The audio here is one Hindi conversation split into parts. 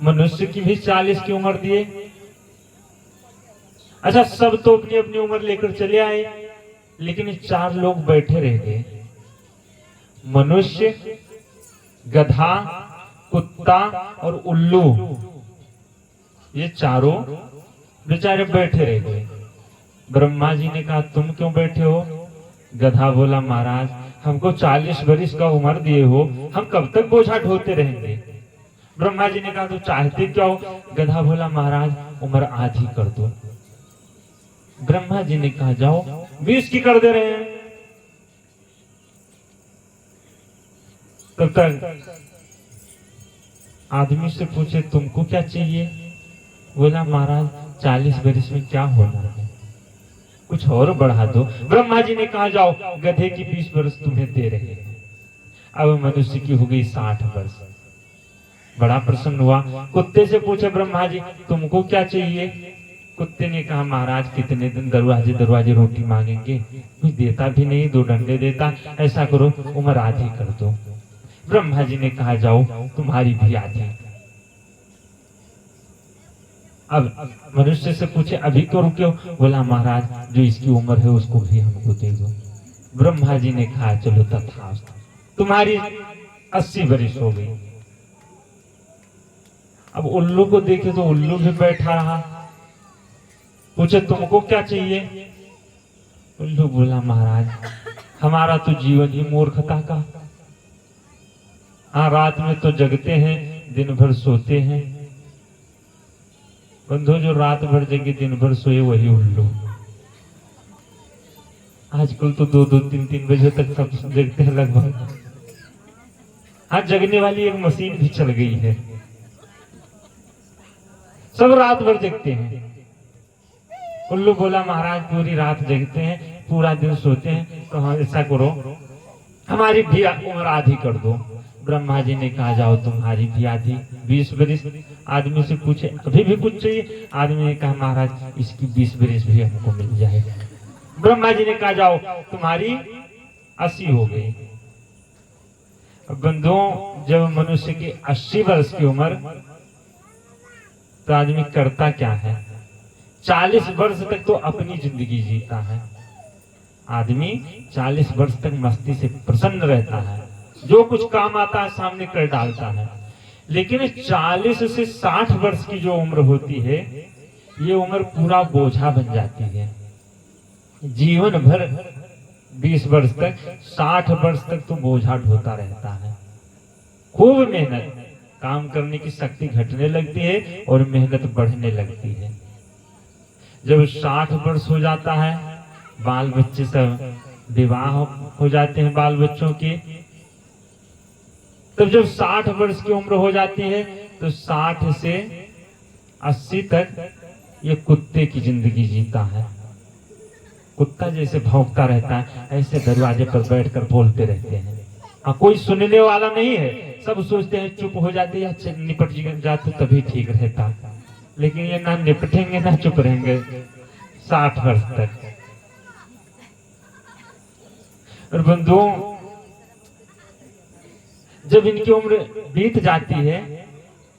मनुष्य की भी 40 की उम्र दिए। अच्छा, सब तो अपनी अपनी उम्र लेकर चले आए, लेकिन ये 4 लोग बैठे रह गए। मनुष्य, गधा, कुत्ता और उल्लू, ये चारों बेचारे बैठे रह गए। ब्रह्मा जी ने कहा तुम क्यों बैठे हो? गधा बोला महाराज हमको 40 बरिस का उम्र दिए हो, हम कब तक बोझा ढोते रहेंगे। ब्रह्मा जी ने कहा तो चाहते क्या हो? गधा बोला महाराज उम्र आधी कर दो। ब्रह्मा जी ने कहा जाओ 20 की कर दे रहे हैं। तब तक आदमी से पूछे तुमको क्या चाहिए? बोला महाराज 40 बरिस में क्या होना है, कुछ और बढ़ा दो। ब्रह्मा जी ने कहा जाओ गधे की 20 वर्ष तुम्हें दे रहे हैं। अब मनुष्य की हो गई 60 वर्ष। बड़ा प्रसन्न हुआ। कुत्ते से पूछे ब्रह्मा जी तुमको क्या चाहिए? कुत्ते ने कहा महाराज कितने दिन दरवाजे दरवाजे रोटी मांगेंगे, कुछ देता भी नहीं, 2 डंडे देता, ऐसा करो उम्र आधी कर दो। ब्रह्मा जी ने कहा जाओ तुम्हारी भी आधी। अब मनुष्य से पूछे अभी क्यों रुके हो? बोला महाराज जो इसकी उम्र है उसको भी हमको दे दो। ब्रह्मा जी ने कहा चलो तथास्तु, तुम्हारी 80 बरिस हो गई। अब उल्लू को देखे तो उल्लू भी बैठा रहा। पूछे तुमको क्या चाहिए? उल्लू बोला महाराज हमारा तो जीवन ही मूर्खता का, हाँ रात में तो जगते हैं, दिन भर सोते हैं। बंधु जो रात भर जगे दिन भर सोए वही उल्लू। आजकल तो 2-2, 3-3 बजे तक सब जगते हैं लगभग। हाँ जगने वाली एक मशीन भी चल गई है, सब रात भर जगते हैं। उल्लू बोला महाराज पूरी रात जगते हैं, पूरा दिन सोते हैं, तो हाँ ऐसा करो हमारी भी उम्र आधी कर दो। ब्रह्मा जी ने कहा जाओ तुम्हारी भी आधी 20 बरिस। आदमी से पूछे अभी भी कुछ चाहिए? आदमी ने कहा महाराज इसकी 20 बरिस भी हमको मिल जाए। ब्रह्मा जी ने कहा जाओ तुम्हारी 80 हो गई। बंधुओं जब मनुष्य की 80 वर्ष की उम्र, तो आदमी करता क्या है? 40 वर्ष तक तो अपनी जिंदगी जीता है। आदमी 40 वर्ष तक मस्ती से प्रसन्न रहता है, जो कुछ काम आता है सामने कर डालता है। लेकिन 40 से 60 वर्ष की जो उम्र होती है, ये उम्र पूरा बोझा बन जाती है। जीवन भर 20 वर्ष तक, 60 वर्ष तक तो बोझा ढोता रहता है। खूब मेहनत, काम करने की शक्ति घटने लगती है और मेहनत बढ़ने लगती है। जब 60 वर्ष हो जाता है, बाल बच्चे सब विवाह हो जाते हैं बाल बच्चों के। तब जब 60 वर्ष की उम्र हो जाती है, तो 60 से 80 तक ये कुत्ते की जिंदगी जीता है। कुत्ता जैसे भौंकता रहता है, ऐसे दरवाजे पर बैठकर बोलते रहते हैं। हाँ कोई सुनने वाला नहीं है, सब सोचते हैं चुप हो जाते या निपट जाते तभी ठीक रहता। लेकिन ये ना निपटेंगे ना चुप रहेंगे 60 वर्ष तक। और बंधुओं जब इनकी उम्र बीत जाती है,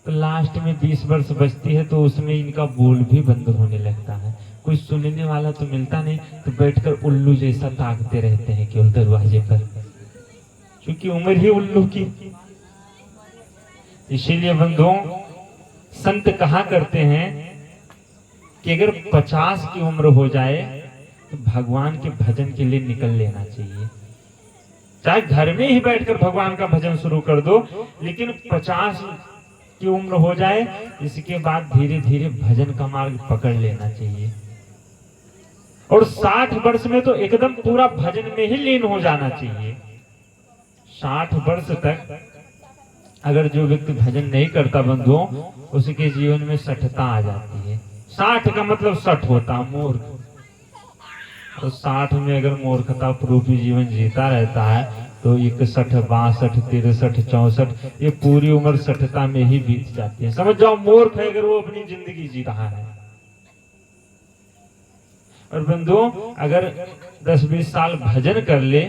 तो लास्ट में 20 वर्ष बचती है, तो उसमें इनका बोल भी बंद होने लगता है। कोई सुनने वाला तो मिलता नहीं, तो बैठकर उल्लू जैसा ताकते रहते हैं केवल दरवाजे पर, क्योंकि उम्र ही उल्लू की। इसीलिए बंधुओं संत कहा करते हैं कि अगर 50 की उम्र हो जाए तो भगवान के भजन के लिए निकल लेना चाहिए। चाहे घर में ही बैठकर भगवान का भजन शुरू कर दो, लेकिन 50 की उम्र हो जाए, इसके बाद धीरे धीरे भजन का मार्ग पकड़ लेना चाहिए। और 60 वर्ष में तो एकदम पूरा भजन में ही लीन हो जाना चाहिए। 60 वर्ष तक अगर जो व्यक्ति भजन नहीं करता बंधुओं, उसके जीवन में सठता आ जाती है। 60 का मतलब सठ होता मूर्ख। तो 60 में अगर मूर्खता रूपी जीवन जीता रहता है, तो 61, 62, 63, 64 ये पूरी उम्र सठता में ही बीत जाती है। समझ जाओ मूर्ख है अगर वो अपनी जिंदगी जी रहा है। और बंधुओं अगर 10-20 साल भजन कर ले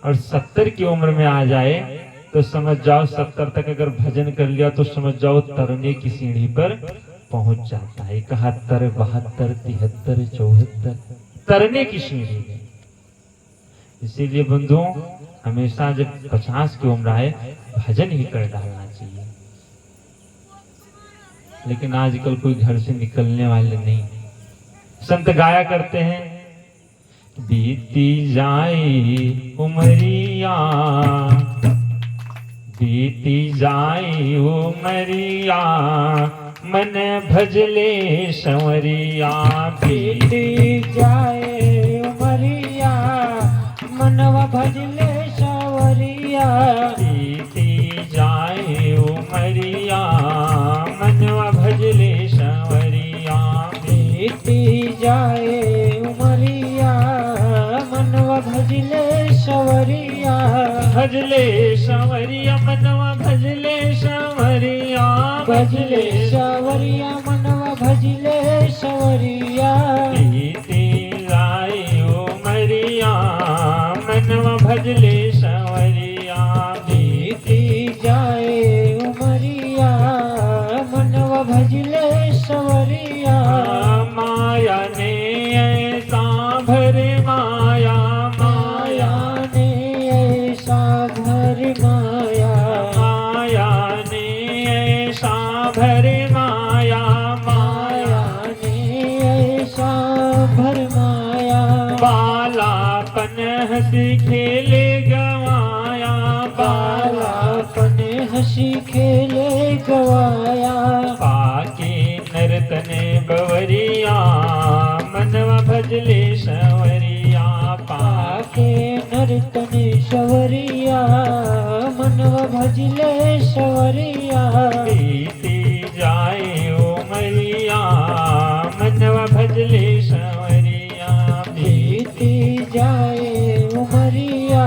और 70 की उम्र में आ जाए, तो समझ जाओ 70 तक अगर भजन कर लिया तो समझ जाओ तरने की सीढ़ी पर पहुंच जाता है। 71, 72, 73, 74 तरने की सीढ़ी है। इसीलिए बंधुओं हमेशा जब 50 की उम्र आए भजन ही कर डालना चाहिए। लेकिन आजकल कोई घर से निकलने वाले नहीं। संत गाया करते हैं, बीती जाए उमरिया, बीती जाए उमरिया, मन भजले संवरिया। बीती जाए उमरिया, मनवा भजले संवरिया। बीती जाए उमरिया, मनवा भजले संवरिया। बीती जाए उमरिया, मनवा भजले संवरिया। भजले संवरिया, मनवा भजले संवरिया। भजले संवरिया, मनवा भजले संवरिया। बीती जाए उमरिया, मनवा भजले संवरिया। बीती जाए उमरिया, मनवा भजले संवरिया। माया ने ऐसा भरे माया, माया ने ऐसा भर माया। माया ने ऐसा भरे माया। माया ने ऐसा भर माया। बालापन हंसी खेले गवाया। बालापन हंसी खेले गवाया। पाके नर्तन बवरिया, मनवा भजले संवरिया। पाके नर्तन संवरिया, मनवा भजले संवरिया। बीती जाए उमरिया, मनवा भजले संवरिया। बीती जाए उमरिया,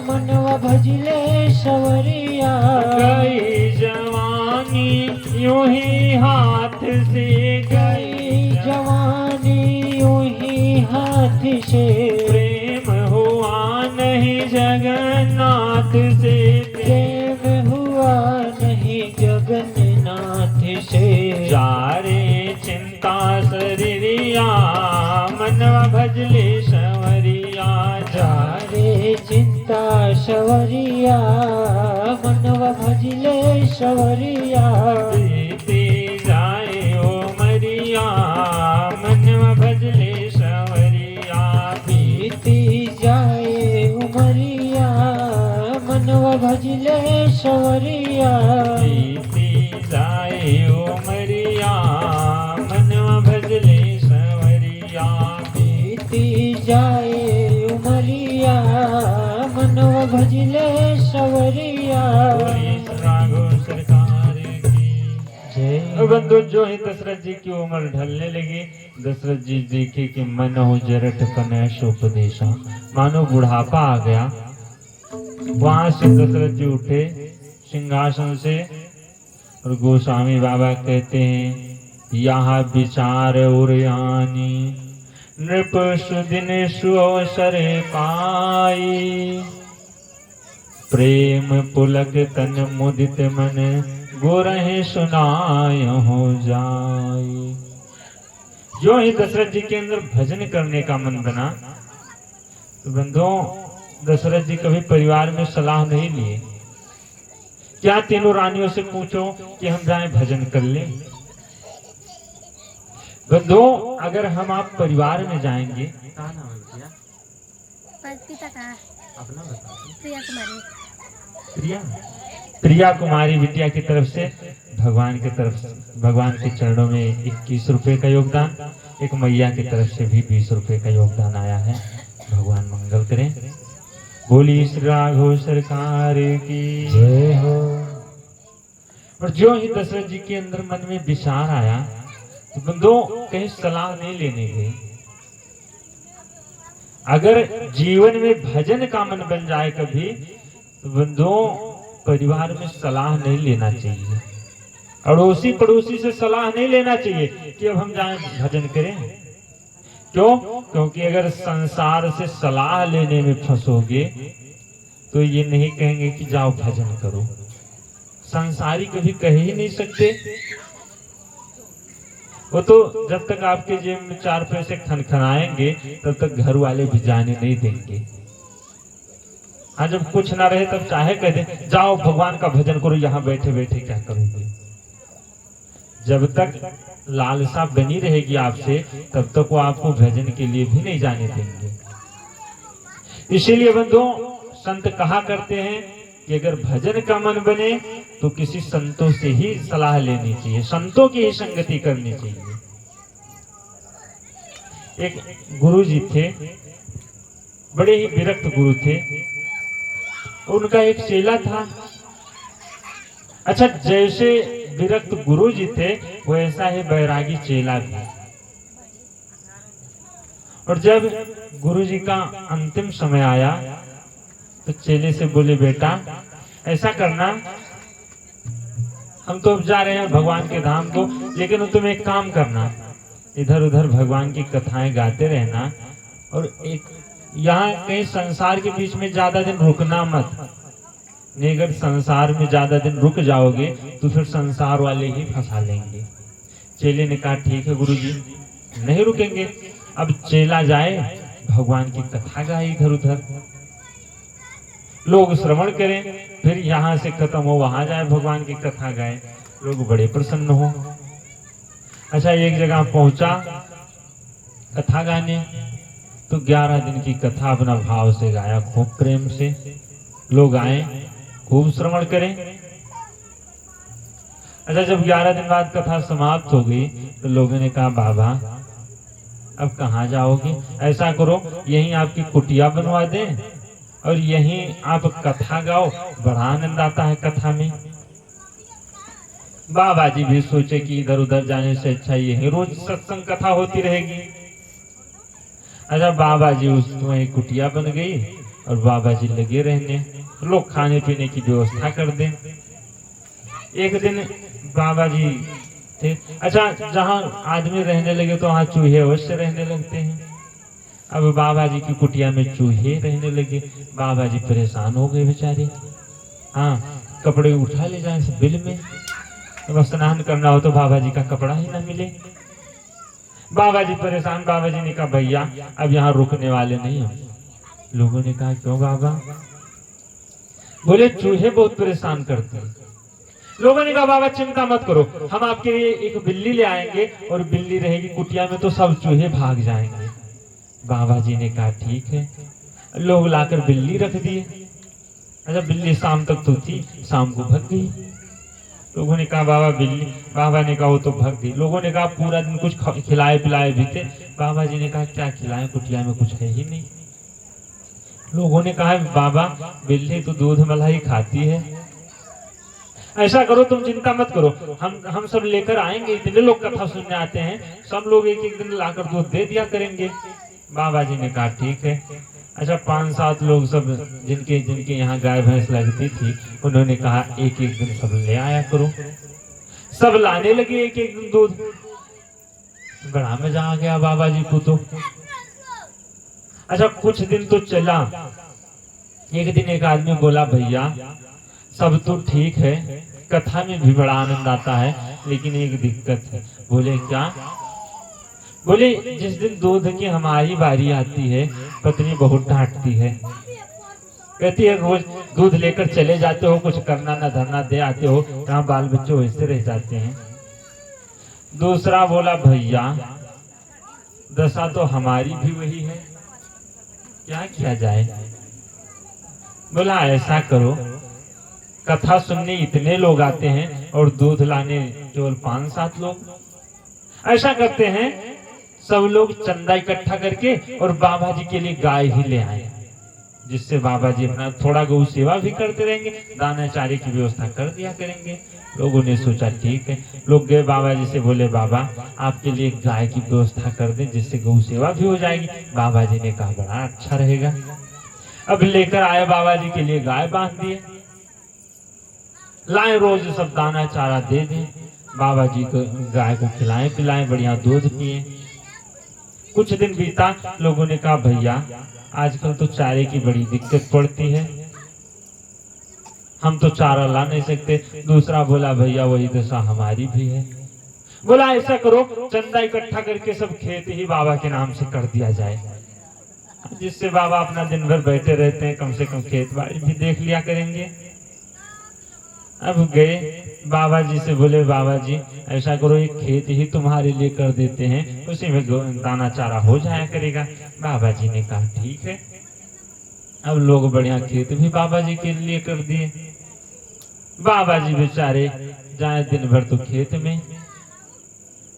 मनवा भजले संवरिया। गई जवानी यूं ही हाथ से गई जवानी यूं ही हाथ से। प्रेम हुआ नहीं जगन्नाथ से। प्रेम हुआ नहीं जगन्नाथ से। जारे चिंता शरीरिया, मनवा भजले संवरिया। जारे चिंता संवरिया, मनवा भजले संवरिया। बीती जाए उमरिया, मनवा भजले संवरिया। बीती जाए उमरिया, मनवा भजले संवरिया। बीती जाए उमरिया, मनवा भजले संवरिया। बीती जाए उमरिया, मनवा भजले संवरिया। राघव सरकार की जय। बंधु जो ही दशरथ जी की उम्र ढलने लगी, दशरथ जी देखे कि मन हो जरठ कनैश उपदेशा, मानो बुढ़ापा आ गया। वहां से दशरथ जी उठे सिंहासन से और गोस्वामी बाबा कहते हैं, यहाँ विचार उरयानी, नृप सुदिन सुअवसर पाई। प्रेम पुलक तन मुदित मन, गोरहे सुनाय हो जाए। जो ही दशरथ जी के अंदर भजन करने का मन बना, तो बंधुओं दशरथ जी कभी परिवार में सलाह नहीं लिए। क्या तीनों रानियों से पूछो कि हम जाएं भजन कर लें? बंधुओं अगर हम आप परिवार में जाएंगे, क्या नाम है भैया? पिता का अपना बताओ। प्रिया कुमारी। प्रिया प्रिया कुमारी बिटिया की तरफ से भगवान की तरफ से, भगवान के चरणों में 21 रुपए का योगदान, एक मैया की तरफ से भी 20 रुपए का योगदान आया है। भगवान मंगल करें। बोली श्री राघव सरकार की जय हो। और जो ही दशरथ जी के अंदर मन में विचार आया, तो बंधुओं कहीं सलाह नहीं लेने गए। अगर जीवन में भजन का मन बन जाए कभी, तो बंधुओं परिवार में सलाह नहीं लेना चाहिए। अड़ोसी पड़ोसी से सलाह नहीं लेना चाहिए कि अब हम जाएं भजन करें। क्यों? क्योंकि अगर संसार से सलाह लेने में फंसोगे तो ये नहीं कहेंगे कि जाओ भजन करो। संसारी कभी कह ही नहीं सकते। वो तो जब तक आपके जेब में 4 पैसे खनखनाएंगे तब तक घर वाले भी जाने नहीं देंगे। हाँ, जब कुछ ना रहे तब चाहे कह दे जाओ भगवान का भजन करो, यहाँ बैठे बैठे क्या करोगे। जब तक लालसा बनी रहेगी आपसे तब तक वो आपको भजन के लिए भी नहीं जाने देंगे। इसीलिए बंधुओं, संत कहा करते हैं कि अगर भजन का मन बने तो किसी संतों से ही सलाह लेनी चाहिए, संतों की ही संगति करनी चाहिए। एक गुरु जी थे, बड़े ही विरक्त गुरु थे। उनका एक चेला था। अच्छा, जैसे विरक्त गुरु जी थे वैसा ही बैरागी चेला भी। और जब गुरु जी का अंतिम समय आया तो चेले से बोले, बेटा ऐसा करना, हम तो अब जा रहे हैं भगवान के धाम को, लेकिन तुम एक काम करना, इधर उधर भगवान की कथाएं गाते रहना, और एक यहाँ कहीं संसार के बीच में ज्यादा दिन रुकना मत। नहीं, अगर संसार में ज्यादा दिन रुक जाओगे तो फिर संसार वाले ही फंसा लेंगे। चेले ने कहा, ठीक है गुरुजी, नहीं रुकेंगे। अब चेला जाए, भगवान की कथा गाए, इधर उधर लोग श्रवण करें, फिर यहाँ से खत्म हो वहां जाए, भगवान की कथा गाए, लोग बड़े प्रसन्न हो। अच्छा, एक जगह पहुंचा कथा गाने, तो 11 दिन की कथा अपना भाव से गाया, खूब प्रेम से। लोग आए, खूब श्रवण करें। अच्छा, जब 11 दिन बाद कथा समाप्त हो गई तो लोगों ने कहा, बाबा अब कहाँ जाओगे? ऐसा करो, यहीं आपकी कुटिया बनवा दें और यहीं आप कथा गाओ, बड़ा आनंद आता है कथा में। बाबा जी भी सोचे कि इधर उधर जाने से अच्छा यही रोज सत्संग कथा होती रहेगी। अच्छा, बाबा जी उसमें कुटिया बन गई और बाबा जी लगे रहने, लोग खाने पीने की व्यवस्था कर दें। एक दिन बाबा जी थे। अच्छा, जहाँ आदमी रहने लगे तो वहाँ चूहे अवश्य रहने लगते हैं। अब बाबा जी की कुटिया में चूहे रहने लगे। बाबा जी परेशान हो गए बेचारे। हाँ, कपड़े उठा ले जाए सब बिल में, अब स्नान करना हो तो बाबा जी का कपड़ा ही ना मिले। बाबा जी परेशान। बाबा जी ने कहा, भैया अब यहाँ रुकने वाले नहीं हम। लोगों ने कहा, क्यों बाबा? बोले, चूहे बहुत परेशान करते हैं। लोगों ने कहा, बाबा चिंता मत करो, हम आपके लिए एक बिल्ली ले आएंगे और बिल्ली रहेगी कुटिया में तो सब चूहे भाग जाएंगे। बाबा जी ने कहा, ठीक है। लोग लाकर बिल्ली रख दिए। अच्छा, बिल्ली शाम तक तो थी, शाम को भाग गई। लोगों ने कहा, बाबा बिल्ली? बाबा ने कहा, वो तो भाग गई। लोगों ने कहा, पूरा दिन कुछ खिलाए पिलाए भी थे। बाबा जी ने कहा, क्या खिलाए, कुटिया में कुछ है ही नहीं। लोगों ने कहा, बाबा बिल्ली तो दूध मलाई खाती है, ऐसा करो तुम चिंता मत करो, हम सब लेकर आएंगे, इतने लोग कथा सुनने आते हैं, सब लोग एक एक दिन लाकर दूध दे दिया करेंगे। बाबा जी ने कहा, ठीक है। अच्छा, 5-7 लोग सब जिनके जिनके यहाँ गाय भैंस लगती थी, उन्होंने कहा, एक एक दिन सब ले आया करो। सब लाने लगे एक एक दिन दूध। बड़ा मजा आ गया बाबा जी को तो। अच्छा, कुछ दिन तो चला। एक दिन एक आदमी बोला, भैया सब तो ठीक है, कथा में भी बड़ा आनंद आता है, लेकिन एक दिक्कत है। बोले, क्या? बोले, जिस दिन दूध की हमारी बारी आती है, पत्नी बहुत डांटती है, कहती है रोज दूध लेकर चले जाते हो, कुछ करना ना धरना दे आते हो, यहाँ बाल बच्चे वैसे रह जाते हैं। दूसरा बोला, भैया दशा तो हमारी भी वही है, क्या किया जाए? बोला, ऐसा करो, कथा सुनने इतने लोग आते हैं और दूध लाने केवल 5-7 लोग। ऐसा करते हैं, सब लोग चंदा इकट्ठा करके और बाबा जी के लिए गाय ही ले आए, जिससे बाबा जी अपना थोड़ा गौ सेवा भी करते रहेंगे, दाना चारे की व्यवस्था कर दिया करेंगे। लोगों ने सोचा, ठीक है। लोग गए बाबा जी से, बोले, बाबा आपके लिए गाय की व्यवस्था कर दें, जिससे गौ सेवा भी हो जाएगी। बाबा जी ने कहा, बड़ा अच्छा रहेगा। अब लेकर आए, बाबा जी के लिए गाय बांध दिए, लाए, रोज सब दाना चारा दे दें, बाबा जी को गाय को खिलाएं पिलाएं, बढ़िया दूध पिए। कुछ दिन बीता। लोगों ने कहा, भैया आजकल तो चारे की बड़ी दिक्कत पड़ती है, हम तो चारा ला नहीं सकते। दूसरा बोला भैया वही दशा हमारी भी है। बोला ऐसा करो चंदा इकट्ठा करके सब खेत ही बाबा के नाम से कर दिया जाए, जिससे बाबा अपना दिन भर बैठे रहते हैं, कम से कम खेत बाड़ी भी देख लिया करेंगे। अब गए बाबा जी से, बोले बाबा जी ऐसा करो एक खेत ही तुम्हारे लिए कर देते हैं, उसी में दाना चारा हो जाया करेगा। बाबा जी ने कहा ठीक है। अब लोग बढ़िया खेत भी बाबा जी के लिए कर दिए। बाबा जी बेचारे जाए दिन भर तो खेत में,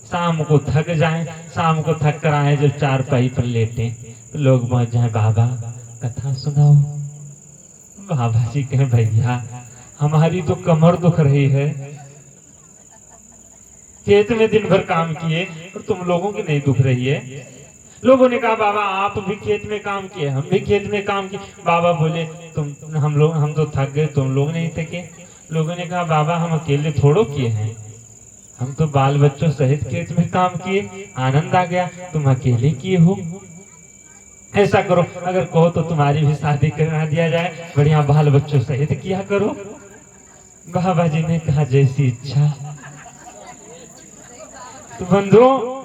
शाम को थक जाए, शाम को थक कर आए जब चारपाई पर लेटे तो लोग पहुंच जाए, बाबा कथा सुनाओ। बाबा जी कहे भैया हमारी तो कमर दुख रही है, खेत में दिन भर काम किए और तुम लोगों की नहीं दुख रही है। लोगों ने कहा बाबा आप भी खेत में काम किए, हम भी खेत में काम किए। बाबा बोले हम तो थक गए, तुम लोग नहीं थके। लोगों ने कहा बाबा हम अकेले थोड़ो किए हैं, हम तो बाल बच्चों सहित खेत में काम किए, आनंद आ गया, तुम अकेले किए हो। ऐसा करो अगर कहो तो तुम्हारी भी शादी करा दिया जाए, बढ़िया बाल बच्चों सहित किया करो। बाबा जी ने कहा जैसी इच्छा। तो बंधुओं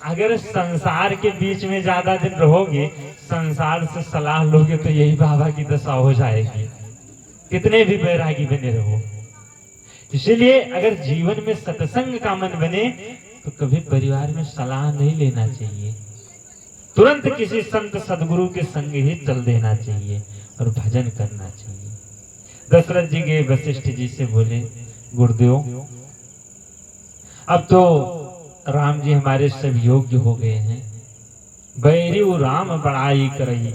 अगर संसार के बीच में ज्यादा दिन रहोगे, संसार से सलाह लोगे तो यही बाबा की दशा हो जाएगी, कितने भी बैरागी बने रहो। इसलिए अगर जीवन में सत्संग का मन बने तो कभी परिवार में सलाह नहीं लेना चाहिए, तुरंत किसी संत सदगुरु के संग ही चल देना चाहिए और भजन करना चाहिए। दशरथ जी गए वशिष्ठ जी से, बोले गुरुदेव अब तो राम जी हमारे सब योग्य हो गए हैं, बैरियु राम बड़ाई करई,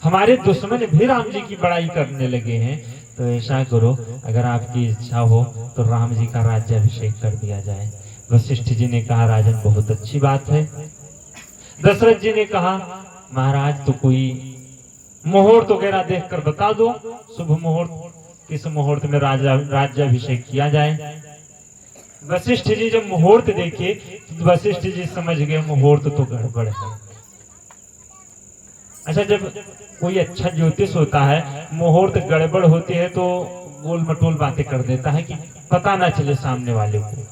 हमारे दुश्मन भी राम जी की बड़ाई करने लगे हैं। तो ऐसा करो अगर आपकी इच्छा हो तो राम जी का राज्याभिषेक कर दिया जाए। वशिष्ठ जी ने कहा राजन बहुत अच्छी बात है। दशरथ जी ने कहा महाराज तो कोई मुहूर्त वगैरह देखकर बता दो, शुभ मुहूर्त किस मुहूर्त में राज्याभिषेक किया जाए। वशिष्ठ जी जब मुहूर्त देखे तो वशिष्ठ जी समझ गए मुहूर्त तो गड़बड़ है। अच्छा जब कोई अच्छा ज्योतिष होता है मुहूर्त गड़बड़ होती है तो गोल मटोल बातें कर देता है कि पता ना चले सामने वाले को,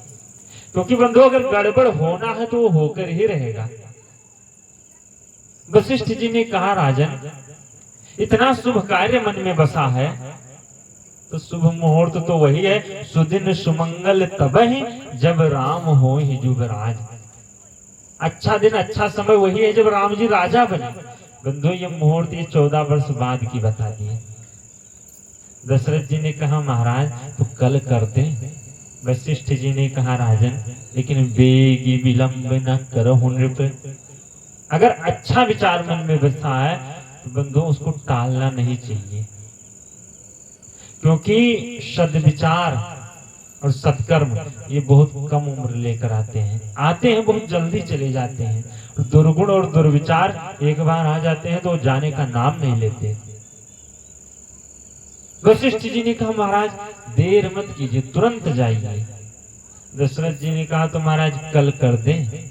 क्योंकि बंधु अगर गड़बड़ होना है तो वो होकर ही रहेगा। वशिष्ठ जी ने कहा राजन इतना शुभ कार्य मन में बसा है तो शुभ मुहूर्त तो वही है, सुदिन सुमंगल तबहि जब राम हो ही युवराज। अच्छा दिन अच्छा समय वही है जब राम जी राजा बने। बंधु ये मुहूर्त ये 14 वर्ष बाद की बता दिए। दशरथ जी ने कहा महाराज तो कल करते। वशिष्ठ जी ने कहा राजन लेकिन बेगी विलंब न करो नृप, अगर अच्छा विचार मन में बसा है तो बंधु उसको टालना नहीं चाहिए, क्योंकि सद्विचार और सत्कर्म ये बहुत कम उम्र लेकर आते हैं बहुत जल्दी चले जाते हैं। दुर्गुण और दुर्विचार एक बार आ जाते हैं तो जाने का नाम नहीं लेते। वशिष्ठ जी ने कहा महाराज देर मत कीजिए तुरंत जाइए। दशरथ जी ने कहा तो महाराज कल कर दें।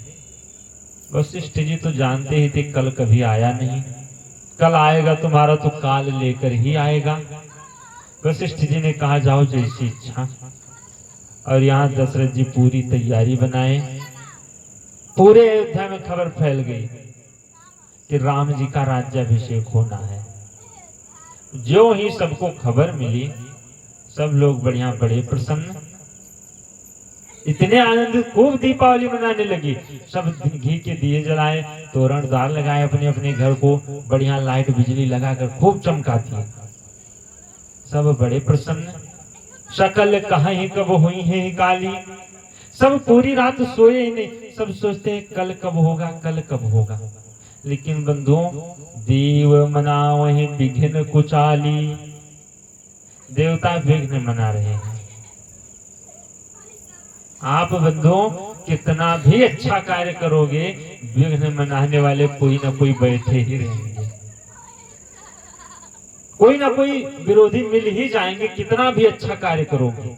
वशिष्ठ जी तो जानते ही थे कल कभी आया नहीं, कल आएगा तुम्हारा तो काल लेकर ही आएगा। वशिष्ठ जी ने कहा जाओ जैसी इच्छा। और यहाँ दशरथ जी पूरी तैयारी बनाए। पूरे अयोध्या में खबर फैल गई कि राम जी का राज्याभिषेक होना है। जो ही सबको खबर मिली सब लोग बढ़िया बड़े प्रसन्न, इतने आनंद खूब दीपावली मनाने लगी। सब घी के दिए जलाए, तोरण द्वार लगाए, अपने अपने घर को बढ़िया लाइट बिजली लगाकर खूब चमकाती। सब बड़े प्रसन्न। शकल कहीं कब हुई है काली, सब पूरी रात सोए ही नहीं, सब सोचते हैं कल कब होगा कल कब होगा। लेकिन बंधुओं देव मनाओ विघ्न कुचाली, देवता विघ्न मना रहे हैं। आप बंधुओं कितना भी अच्छा कार्य करोगे विघ्न मनाने वाले कोई ना कोई बैठे ही रहेंगे, कोई ना कोई विरोधी मिल ही जाएंगे। कितना भी अच्छा कार्य करोगे,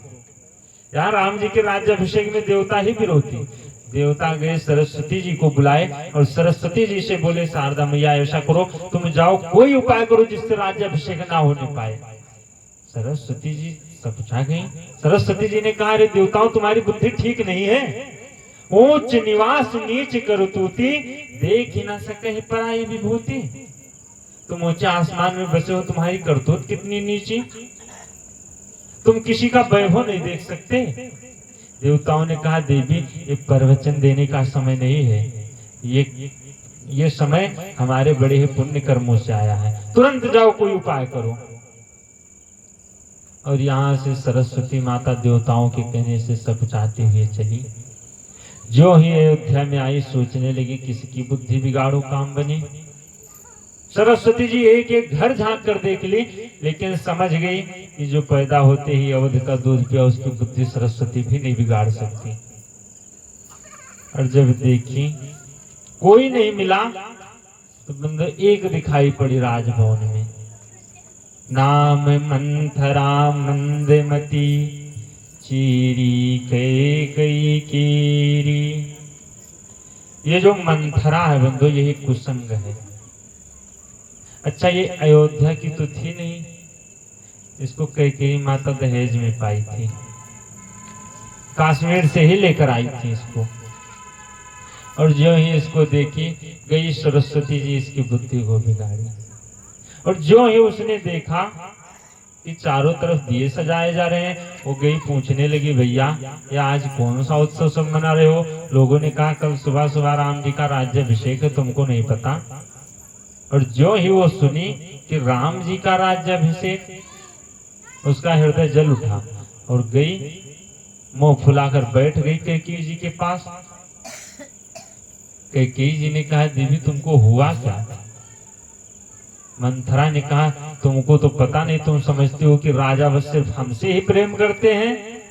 यहाँ राम जी के राज्याभिषेक में देवता ही विरोधी। देवता गए सरस्वती जी को बुलाए और सरस्वती जी से बोले शारदा मैया ऐसा करो तुम जाओ कोई उपाय करो जिससे राज्याभिषेक ना होने पाए। सरस्वती जी सब पूछा गई। सरस्वती जी ने कहा, अरे देवताओं, तुम्हारी बुद्धि ठीक नहीं है। ऊंच निवास नीच करतूती, देख ही ना सके पराई विभूति। तुम ऊंचे आसमान में बसे हो, तुम्हारी करतूत कितनी नीची, तुम किसी का वैभव नहीं देख सकते। देवताओं ने कहा, देवी, ये प्रवचन देने का समय नहीं है, ये समय हमारे बड़े ही पुण्य कर्मों से आया है, तुरंत जाओ कोई उपाय करो। और यहाँ से सरस्वती माता देवताओं के कहने से सब चाहते हुए चली। जो ही अयोध्या में आई, सोचने लगी किसकी बुद्धि बिगाड़ो काम बने। सरस्वती जी एक एक घर झांक कर देख ली, लेकिन समझ गई कि जो पैदा होते ही अवध का दूध पिया, उसकी बुद्धि सरस्वती भी नहीं बिगाड़ सकती। और जब देखी कोई नहीं मिला, तो बंदो एक दिखाई पड़ी राजभवन में, नाम मंथरा मंदमती, चीरी कैकेयी कीरी। ये जो मंथरा है बंदो, यही कुसंग है। अच्छा, ये अयोध्या की तो थी नहीं, इसको कैकेयी माता दहेज में पाई थी, कश्मीर से ही लेकर आई थी इसको। और जो ही इसको देखी गई सरस्वती जी, इसकी बुद्धि को बिगाड़ी। और जो ही उसने देखा कि चारों तरफ दिए सजाए जा रहे हैं, वो गई पूछने लगी, भैया ये आज कौन सा उत्सव सब मना रहे हो? लोगों ने कहा कल सुबह सुबह राम जी का राज्याभिषेक है, तुमको नहीं पता? और जो ही वो सुनी कि राम जी का राज्याभिषेक, उसका हृदय जल उठा और गई मुंह फुलाकर बैठ गई कैकेयी जी के पास। कैकेयी जी ने कहा, देवी तुमको हुआ क्या? मंथरा ने कहा, तुमको तो पता नहीं, तुम समझते हो कि राजा बस सिर्फ हमसे ही प्रेम करते हैं।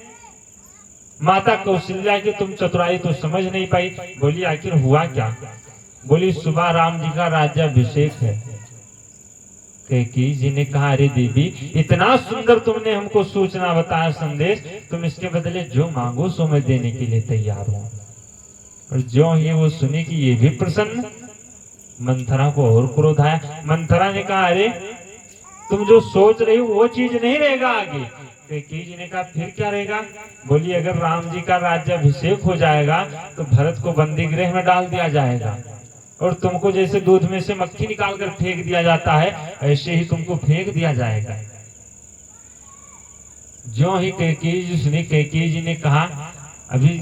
माता कौशल्या की तुम चतुराई तो समझ नहीं पाई। बोली आखिर हुआ क्या? बोली सुबह राम जी का राज्याभिषेक है। कैकेयी जी ने कहा, अरे देवी, इतना सुंदर तुमने हमको सूचना बताया, संदेश, तुम इसके बदले जो मांगो सो मैं देने के लिए तैयार हूं। और जो ही वो सुनी कि ये भी प्रसन्न, मंथरा को और क्रोध आया। मंथरा ने कहा, अरे तुम जो सोच रही हो वो चीज नहीं रहेगा आगे। कैकेयी जी ने कहा, फिर क्या रहेगा? बोली अगर राम जी का राज्याभिषेक हो जाएगा तो भरत को बंदी गृह में डाल दिया जाएगा, और तुमको जैसे दूध में से मक्खी निकाल कर फेंक दिया जाता है, ऐसे ही तुमको फेंक दिया जाएगा। जो ही कैकेयी जी सुनी, कैकेयी जी ने कहा, अभी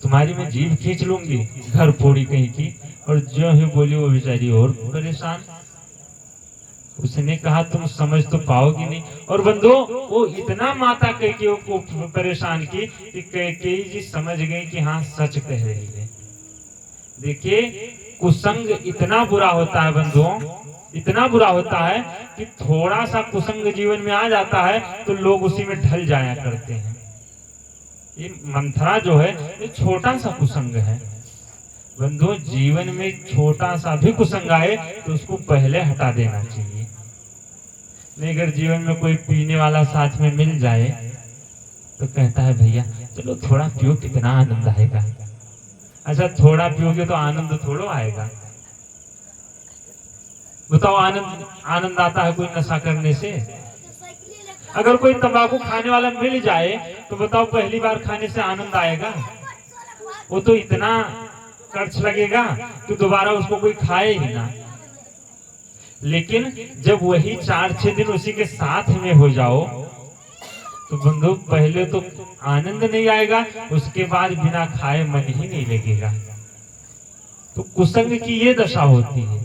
तुम्हारी मैं जीभ खींच लूंगी, घर फोड़ी कहीं की। और जो ही बोली वो बेचारी और परेशान। उसने कहा, तुम समझ तो पाओगी नहीं। और बंधु, वो इतना माता कैकेयी को परेशान की कि कैकेयी जी समझ गई कि हाँ सच कह रही है। देखिए, कुसंग इतना बुरा होता है बंधुओं, इतना बुरा होता है कि थोड़ा सा कुसंग जीवन में आ जाता है तो लोग उसी में ढल जाया करते हैं। ये मंथरा जो है, ये छोटा सा कुसंग है बंधु। जीवन में छोटा सा भी कुसंग आए तो उसको पहले हटा देना चाहिए। नहीं, अगर जीवन में कोई पीने वाला साथ में मिल जाए तो कहता है, भैया चलो थोड़ा पियो, कितना आनंद आएगा। अच्छा, थोड़ा पियोगे तो आनंद थोड़ा आएगा? बताओ, आनंद आता है कोई नशा करने से? अगर कोई तंबाकू खाने वाला मिल जाए तो बताओ, पहली बार खाने से आनंद आएगा? वो तो इतना कड़छ लगेगा कि दोबारा उसको कोई खाए ही ना। लेकिन जब वही 4-6 दिन उसी के साथ में हो जाओ तो बंधु, पहले तो आनंद नहीं आएगा, उसके बाद बिना खाए मन ही नहीं लगेगा। तो कुसंग की ये दशा होती है।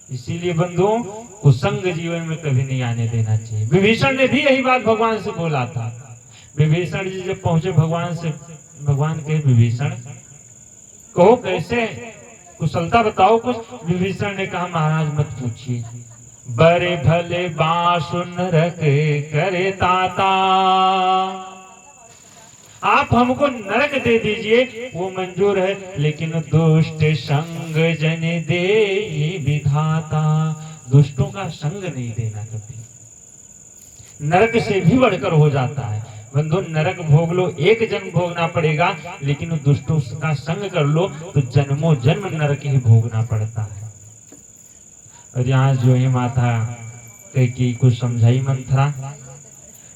इसीलिए बंधुओं, कुसंग जीवन में कभी नहीं आने देना चाहिए। विभीषण ने भी यही बात भगवान से बोला था। विभीषण जी जब पहुंचे भगवान से, भगवान कहे, विभीषण कहो कैसे, कुशलता बताओ कुछ। विभीषण ने कहा, महाराज मत पूछिए, बड़े भले बासु नरक करे ताता, आप हमको नरक दे दीजिए वो मंजूर है, लेकिन दुष्ट संग जन दे विधाता। दुष्टों का संग नहीं देना कभी, नरक से भी बढ़कर हो जाता है बंधु। नरक भोग लो, एक जन्म भोगना पड़ेगा, लेकिन दुष्टों का संग कर लो तो जन्मों जन्म नरक ही भोगना पड़ता है। और यहाँ जो ही माता कैकेयी को समझाई मंथरा,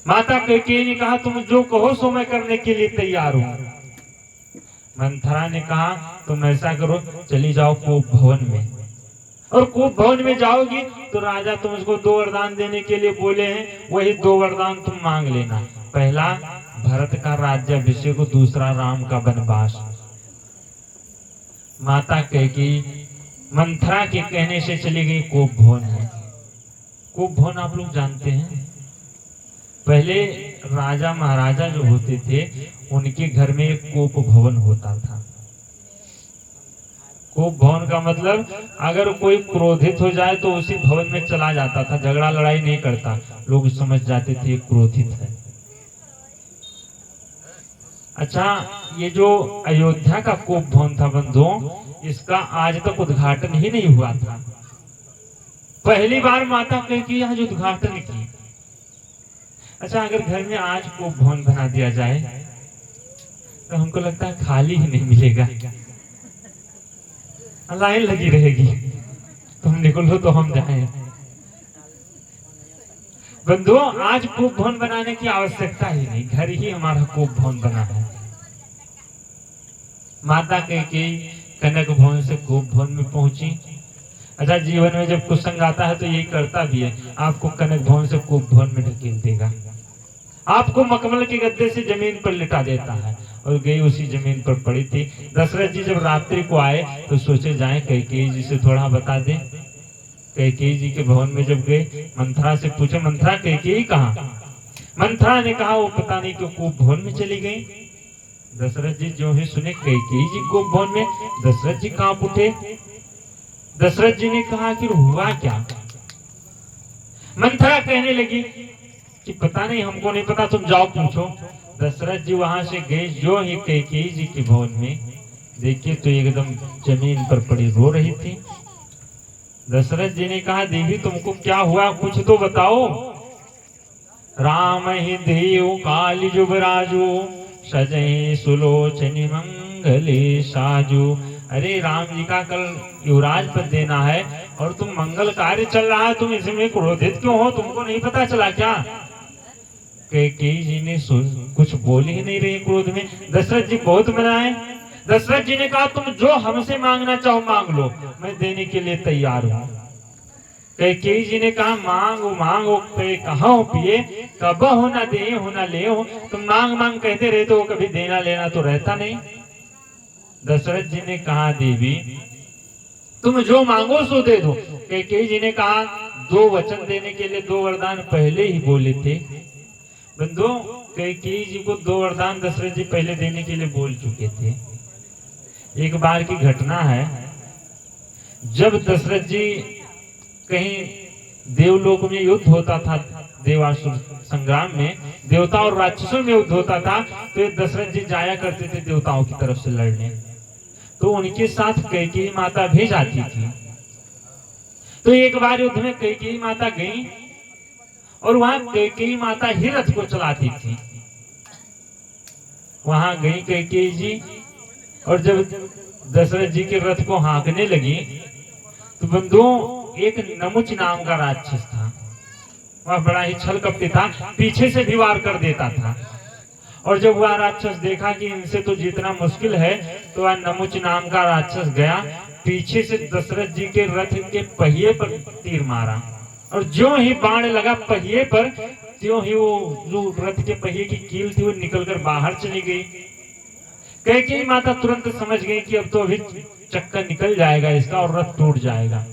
माता कैकेयी ने कहा तुम जो कहो सो मैं करने के लिए तैयार हूं। मंथरा ने कहा तुम ऐसा करो, चली जाओ कोप भवन में, और कोप भवन में जाओगी तो राजा तुमको 2 वरदान देने के लिए बोले हैं, वही 2 वरदान तुम मांग लेना। पहला भरत का राज्याभिषेक, दूसरा राम का वनवास। माता कैकेयी मंथरा के कहने से चली गई कोप भवन में। कोप भवन आप लोग जानते हैं, पहले राजा महाराजा जो होते थे उनके घर में एक कोप भवन होता था। कोप भवन का मतलब अगर कोई क्रोधित हो जाए तो उसी भवन में चला जाता था, झगड़ा लड़ाई नहीं करता, लोग समझ जाते थे क्रोधित है। अच्छा, ये जो अयोध्या का कोप भवन था बंधुओं, इसका आज तक उद्घाटन ही नहीं हुआ था। पहली बार माता कैकेयी आज उद्घाटन की। अच्छा, अगर घर में आज कोप भवन बना दिया जाए तो हमको लगता है खाली ही नहीं मिलेगा, लाइन लगी रहेगी, तुम निकलो तो हम जाएं। बंधुओं, आज कोप भवन बनाने की आवश्यकता ही नहीं, घर ही हमारा कोप भवन बना है। माता कैकेयी कनक भवन से कोप भवन में पहुंची। अच्छा, जीवन में जब कुसंग आता है तो यही करता भी है, आपको कनक भवन से कोप भवन में ढकेल देगा, आपको मखमल के गद्दे से जमीन पर लिटा देता है। और गई उसी जमीन पर पड़ी थी। दशरथ जी जब रात्रि को आए तो सोचे जाएं कैकेयी जी से थोड़ा बता दें। कैकेयी जी के भवन में जब गए, मंथरा से पूछे मंथरा कैकेयी कहाँ? मंथरा ने कहा वो पता नहीं क्यों कोप भवन में चली गई। दशरथ जी जो ही सुने कैकेयी जी कोप भवन में, दशरथ जी कांप उठे। दशरथ जी ने कहा कि हुआ क्या? मंथरा कहने लगी कि पता नहीं, हमको नहीं पता, तुम जाओ पूछो। दशरथ जी वहां से गए, जो ही कैकेयी जी के भवन में देखिए तो एकदम जमीन पर पड़ी रो रही थी। दशरथ जी ने कहा देवी तुमको क्या हुआ, कुछ तो बताओ। राम ही देव काली जुबराजू सजई सुलोचनी मंगले साजू। अरे राम जी का कल युवराज पद देना है और तुम मंगल कार्य चल रहा है, तुम इसमें क्रोधित क्यों हो? तुमको नहीं पता चला क्या? कैकेयी जी ने कुछ बोल ही नहीं रही क्रोध में। दशरथ जी बहुत मनाए। दशरथ जी ने कहा तुम जो हमसे मांगना चाहो मांग लो, मैं देने के लिए तैयार हूँ। कैकेयी जी ने कहा मांगो मांगो पे कहो पिए, कब हो ना दे हो ना ले हो। तुम मांग मांग कहते रहते हो, कभी देना लेना तो रहता नहीं। दशरथ जी ने कहा देवी तुम जो मांगो सो दे दो। कैकेयी जी ने कहा 2 वचन देने के लिए 2 वरदान पहले ही बोले थे। बंधुओं, कैकेयी जी को 2 वरदान दशरथ जी पहले देने के लिए बोल चुके थे। एक बार की घटना है, जब दशरथ जी कहीं देवलोक में युद्ध होता था, देवासुर संग्राम में देवता और राक्षसों में युद्ध होता था, तो दशरथ जी जाया करते थे देवताओं की तरफ से लड़ने, तो उनके साथ कैकेयी माता भी जाती थी। तो एक बार युद्ध में कैकेयी माता गई और वहां कैकेयी माता ही रथ को चलाती थी। वहां गई कैकेयी जी और जब दशरथ जी के रथ को हाँकने लगी तो बंधुओं एक नमुच नाम का राक्षस था, वह बड़ा ही छल कपटी था, पीछे से भी वार कर देता था। और जब वह राक्षस देखा कि इनसे तो जीतना मुश्किल है, तो वह नमुच नाम का राक्षस गया, पीछे से दशरथ जी के रथ के पहिए पर तीर मारा, और जो ही बाण लगा पहिए पर, त्यों ही वो जो रथ के पहिए की कील थी वो निकलकर बाहर चली गई। कैकेयी माता तुरंत समझ गई कि अब तो अभी चक्कर निकल जाएगा इसका और रथ टूट जाएगा।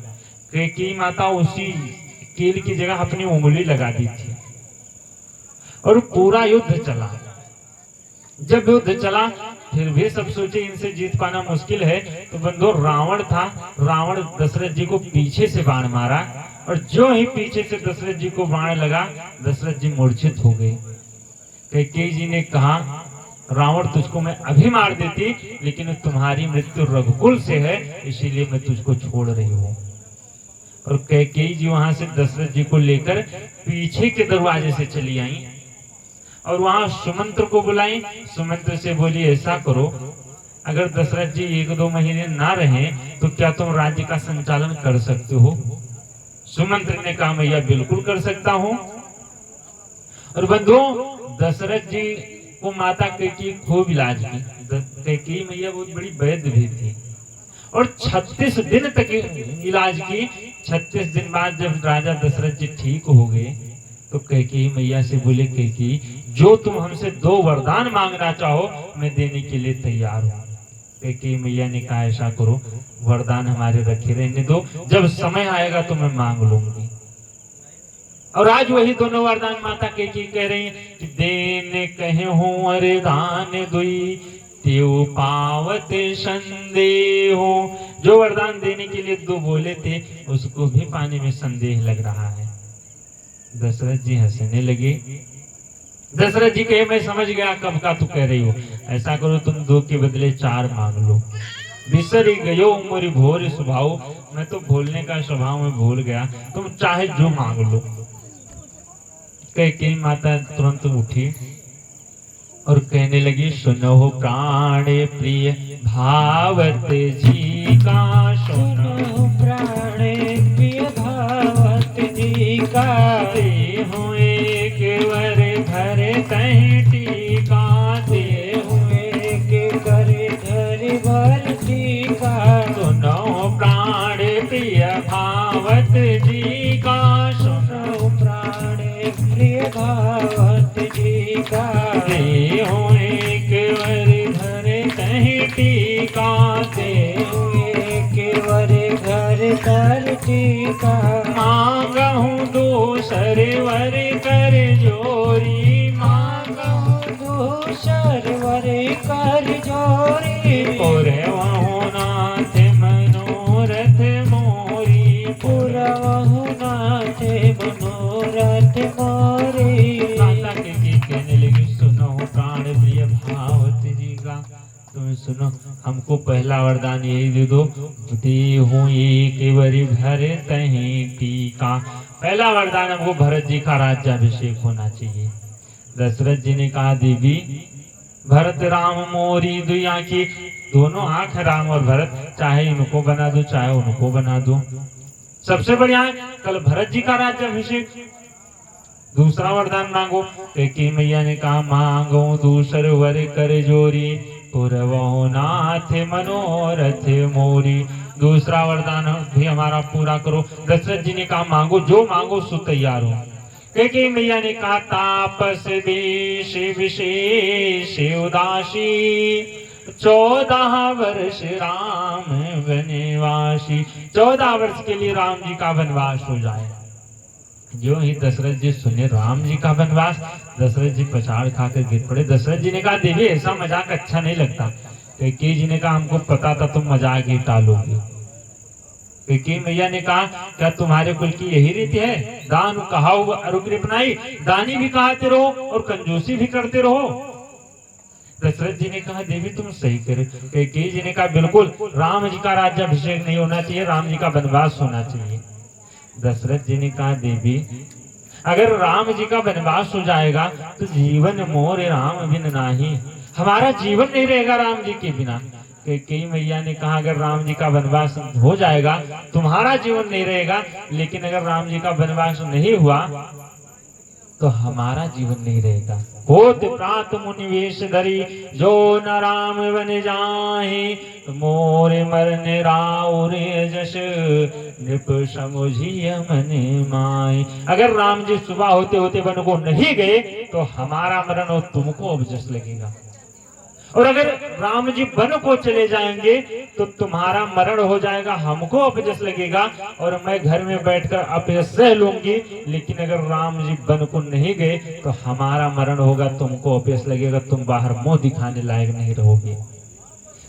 कैकेयी माता उसी कील की जगह अपनी उंगली लगा दी थी और पूरा युद्ध चला। जब युद्ध चला फिर भी सब सोचे इनसे जीत पाना मुश्किल है, तो बंधु रावण था, रावण दशरथ जी को पीछे से बाण मारा, और जो ही पीछे से दशरथ जी को बाण लगा दशरथ जी मूर्छित हो गए। कैकेयी जी ने कहा रावण तुझको मैं अभी मार देती, लेकिन तुम्हारी मृत्यु रघुकुल से है, इसीलिए मैं तुझको छोड़ रही हूँ। और कैकेयी जी वहां से दशरथ जी को लेकर पीछे के दरवाजे से चली आई और वहां सुमंत्र को बुलाई। सुमंत्र से बोली ऐसा करो, अगर दशरथ जी 1-2 महीने ना रहे तो क्या तुम राज्य का संचालन कर सकते हो? सुमंत्र ने कहा मैया बिल्कुल कर सकता हूं। और बंधुओं, दशरथ जी को माता कैकेयी खूब इलाज की। कैकेयी मैया बहुत बड़ी वैद्य भी थी और 36 दिन तक इलाज की। 36 दिन बाद जब राजा दशरथ जी ठीक हो गए तो कैकेयी मैया से बोले, कैकेयी जो तुम हमसे 2 वरदान मांगना चाहो मैं देने के लिए तैयार हूँ। कैकेयी मैया ने कहा, ऐसा करो, वरदान हमारे रखे रहने दो, जब समय आएगा तो मैं मांग लूंगी। और आज वही दोनों वरदान माता कैकेयी कह रही हैं कि देने कहे हूँ अरे दान दुई, तेऊ पावत संदेह। जो वरदान देने के लिए 2 बोले थे उसको भी पाने में संदेह लग रहा है। दशरथ जी हंसने लगे। दशरथ जी कहे, मैं समझ गया कब का तू कह रही हो। ऐसा करो, तुम 2 के बदले 4 मांग लो। बिसरी गयो उमरी भोर स्वभाव, मैं तो भूलने का स्वभाव में भूल गया, तुम चाहे जो मांग लो। कैकेयी माता तुरंत उठी और कहने लगी, सुनो प्राण प्रिय भावत जी का, सुनो प्राण प्रिय भावत जी का, हूँ एक वर घर तहीं टीका, एक करे घर भर टीका। सुनो प्राण प्रिय भावत जी का, सुनो प्राण प्रिय भावत जी का, हूँ एक वर घर तहीं टीका, एक वर घर तर टीका। मांगहूँ दूसर वर कर जोरी, मांगहूँ दूसर वर कर जोरी, पुरवहु नाथ मनोरथ मोरी, पुरवहु नाथ मनोरथ मोरी। माता कैकेयी कहने लगी, सुनो प्राण प्रिय भावत जी का, तुम सुनो, हमको पहला वरदान यही दे दो, देहूँ एक वरि भर तहीं टीका। पहला वरदान हमको भरत जी का राज्याभिषेक होना चाहिए। दशरथ जी ने कहा, देवी भरत राम मोरी दुई आंखी, दोनों आंख राम और भरत, चाहे इनको बना दो चाहे उनको बना दो, सबसे बढ़िया है कल भरत जी का राज्याभिषेक। दूसरा वरदान मांगो। कैकेयी मैया ने कहा, मांगो दूसर वर कर जोरी, पुरवहु नाथ मनोरथ मोरी। दूसरा वरदान भी हमारा पूरा करो। दशरथ जी ने कहा, मांगो, जो मांगो सो तैयार हो। कैकेयी मैया ने कहा, तापस देश विशेष उदासी, 14 वर्ष राम वनवासी। 14 वर्ष के लिए राम जी का वनवास हो जाए। जो ही दशरथ जी सुने राम जी का वनवास, दशरथ जी पछाड़ खाकर गिर पड़े। दशरथ जी ने कहा, देवी ऐसा मजाक अच्छा नहीं लगता। कैकेयी जी ने कहा, हमको पता था तुम मजाक ही टालोगे। कैकेयी मैया ने कहा, क्या तुम्हारे कुल की यही रीति है? दान कहाऊ अरुग्रीपनाई, दानी भी कहते रहो और कंजूसी भी करते रहो। दशरथ जी ने कहा, देवी तुम सही करे। कैकेयी जी ने कहा, बिल्कुल, राम जी का राज्याभिषेक नहीं होना चाहिए, राम जी का वनवास होना चाहिए। दशरथ जी ने कहा, देवी अगर राम जी का वनवास हो जाएगा तो जीवन मोर राम बिन नाही, हमारा जीवन नहीं रहेगा राम जी के बिना। कैकेयी मैया ने कहा, अगर राम जी का वनवास हो जाएगा तुम्हारा जीवन नहीं रहेगा, लेकिन अगर राम जी का वनवास नहीं हुआ तो हमारा जीवन नहीं रहेगा। होत प्रात मुनिवेश धरी, जो न राम बन जाहि, मोरे मरने राउर जस, नृप समुझिय मन माय। अगर राम जी सुबह होते होते वन को नहीं गए तो हमारा मरण और तुमको अब जस लगेगा, और अगर राम जी वन को चले जाएंगे तो तुम्हारा मरण हो जाएगा, हमको अपजस लगेगा और मैं घर में बैठकर अपजस सह लूंगी। लेकिन अगर राम जी वन को नहीं गए तो हमारा मरण होगा, तुमको अपजस लगेगा, तुम बाहर मुंह दिखाने लायक नहीं रहोगे।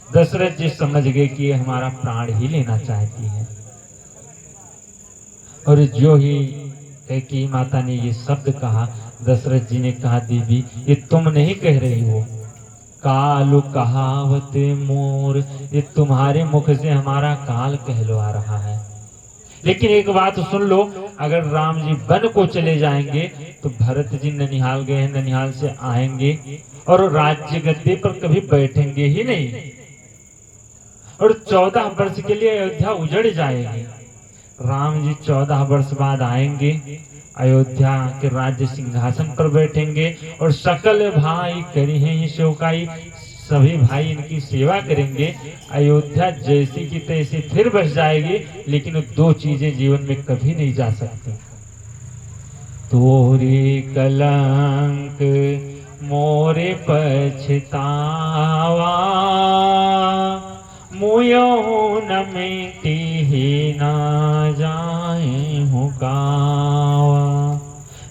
दशरथ जी समझ गए कि ये हमारा प्राण ही लेना चाहती है। और जो ही कैकेयी माता ने ये शब्द कहा, दशरथ जी ने कहा, देवी ये तुम नहीं कह रही हो, कालु कहावत मोर, ये तुम्हारे मुख से हमारा काल कहलवा रहा है। लेकिन एक बात सुन लो, अगर राम जी वन को चले जाएंगे तो भरत जी ननिहाल गए हैं, ननिहाल से आएंगे और राज्य गद्दे पर कभी बैठेंगे ही नहीं, और 14 वर्ष के लिए अयोध्या उजड़ जाएगी। राम जी 14 वर्ष बाद आएंगे अयोध्या के राज्य सिंहासन पर बैठेंगे और सकल भाई करी हैं सेवकाई, सभी भाई इनकी सेवा करेंगे। अयोध्या जैसी की तैसी फिर बस जाएगी, लेकिन दो चीजें जीवन में कभी नहीं जा सकती, तोरी कलंक मोरे पछतावा, मुयो न मिटी ही ना जाए हुकावा।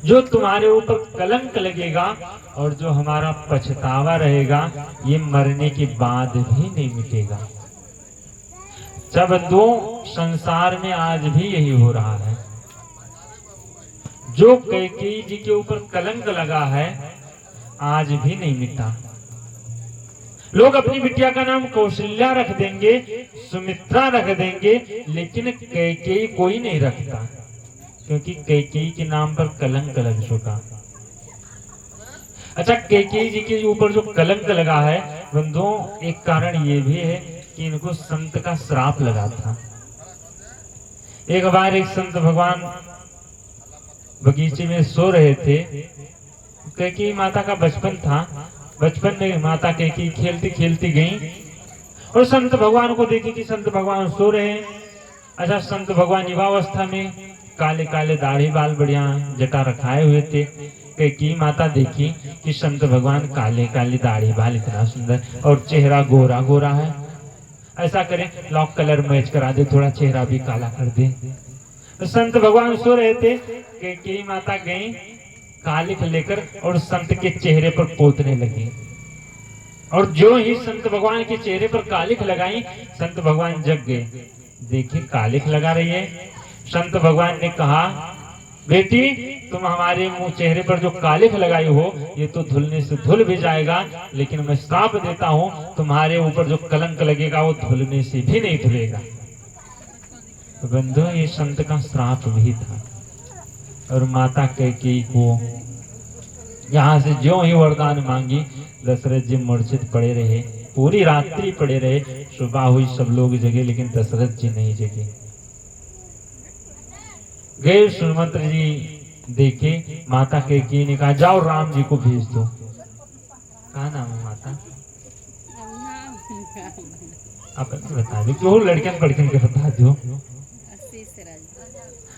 जो तुम्हारे ऊपर कलंक लगेगा और जो हमारा पछतावा रहेगा, ये मरने के बाद भी नहीं मिटेगा। जब दो संसार में आज भी यही हो रहा है, जो कैकेयी जी के ऊपर कलंक लगा है आज भी नहीं मिटा। लोग अपनी बिटिया का नाम कौशल्या रख देंगे, सुमित्रा रख देंगे, लेकिन कैकेयी कोई नहीं रखता, क्योंकि कैकेयी के नाम पर कलंक लग चुका। अच्छा, कैकेयी जी के ऊपर जो कलंक लगा है बंधुओं, एक कारण ये भी है कि इनको संत का श्राप लगा था। एक बार एक संत भगवान बगीचे में सो रहे थे। कैकेयी माता का बचपन था, बचपन में माता कैकेयी खेलती खेलती गई और संत भगवान को देखी कि संत भगवान सो रहे हैं। अच्छा, संत भगवान युवावस्था में काले काले दाढ़ी बाल बढ़िया जटा रखाए हुए थे। कैकेयी माता देखी कि संत भगवान काले काले दाढ़ी बाल इतना सुंदर और चेहरा गोरा गोरा है, ऐसा करें लॉक कलर मैच करा दे, थोड़ा चेहरा भी काला कर दे। तो संत भगवान सो रहे थे, कैकेयी माता गई कालिख लेकर और संत के चेहरे पर पोतने लगी। और जो ही संत भगवान के चेहरे पर कालिख लगाई, संत भगवान जग गए। देखे कालिख लगा रही है। संत भगवान ने कहा, बेटी तुम हमारे मुंह चेहरे पर जो कालिख लगाई हो, ये तो धुलने से धुल भी जाएगा, लेकिन मैं श्राप देता हूँ तुम्हारे ऊपर जो कलंक लगेगा वो धुलने से भी नहीं धुलेगा। तो बंधु, ये संत का श्राप भी था। और माता कैकेयी को यहाँ से जो ही वरदान मांगी, दशरथ जी मूर्छित पड़े रहे, पूरी रात्रि पड़े रहे। सुबह हुई, सब लोग जगे, लेकिन दशरथ जी नहीं जगे। गए सुमंत्र जी देखे, माता कैकेयी ने कहा जाओ राम जी को भेज दो। कहा नाम है माता? आप बता दो, क्यों लड़कियां पड़किन के बता दो।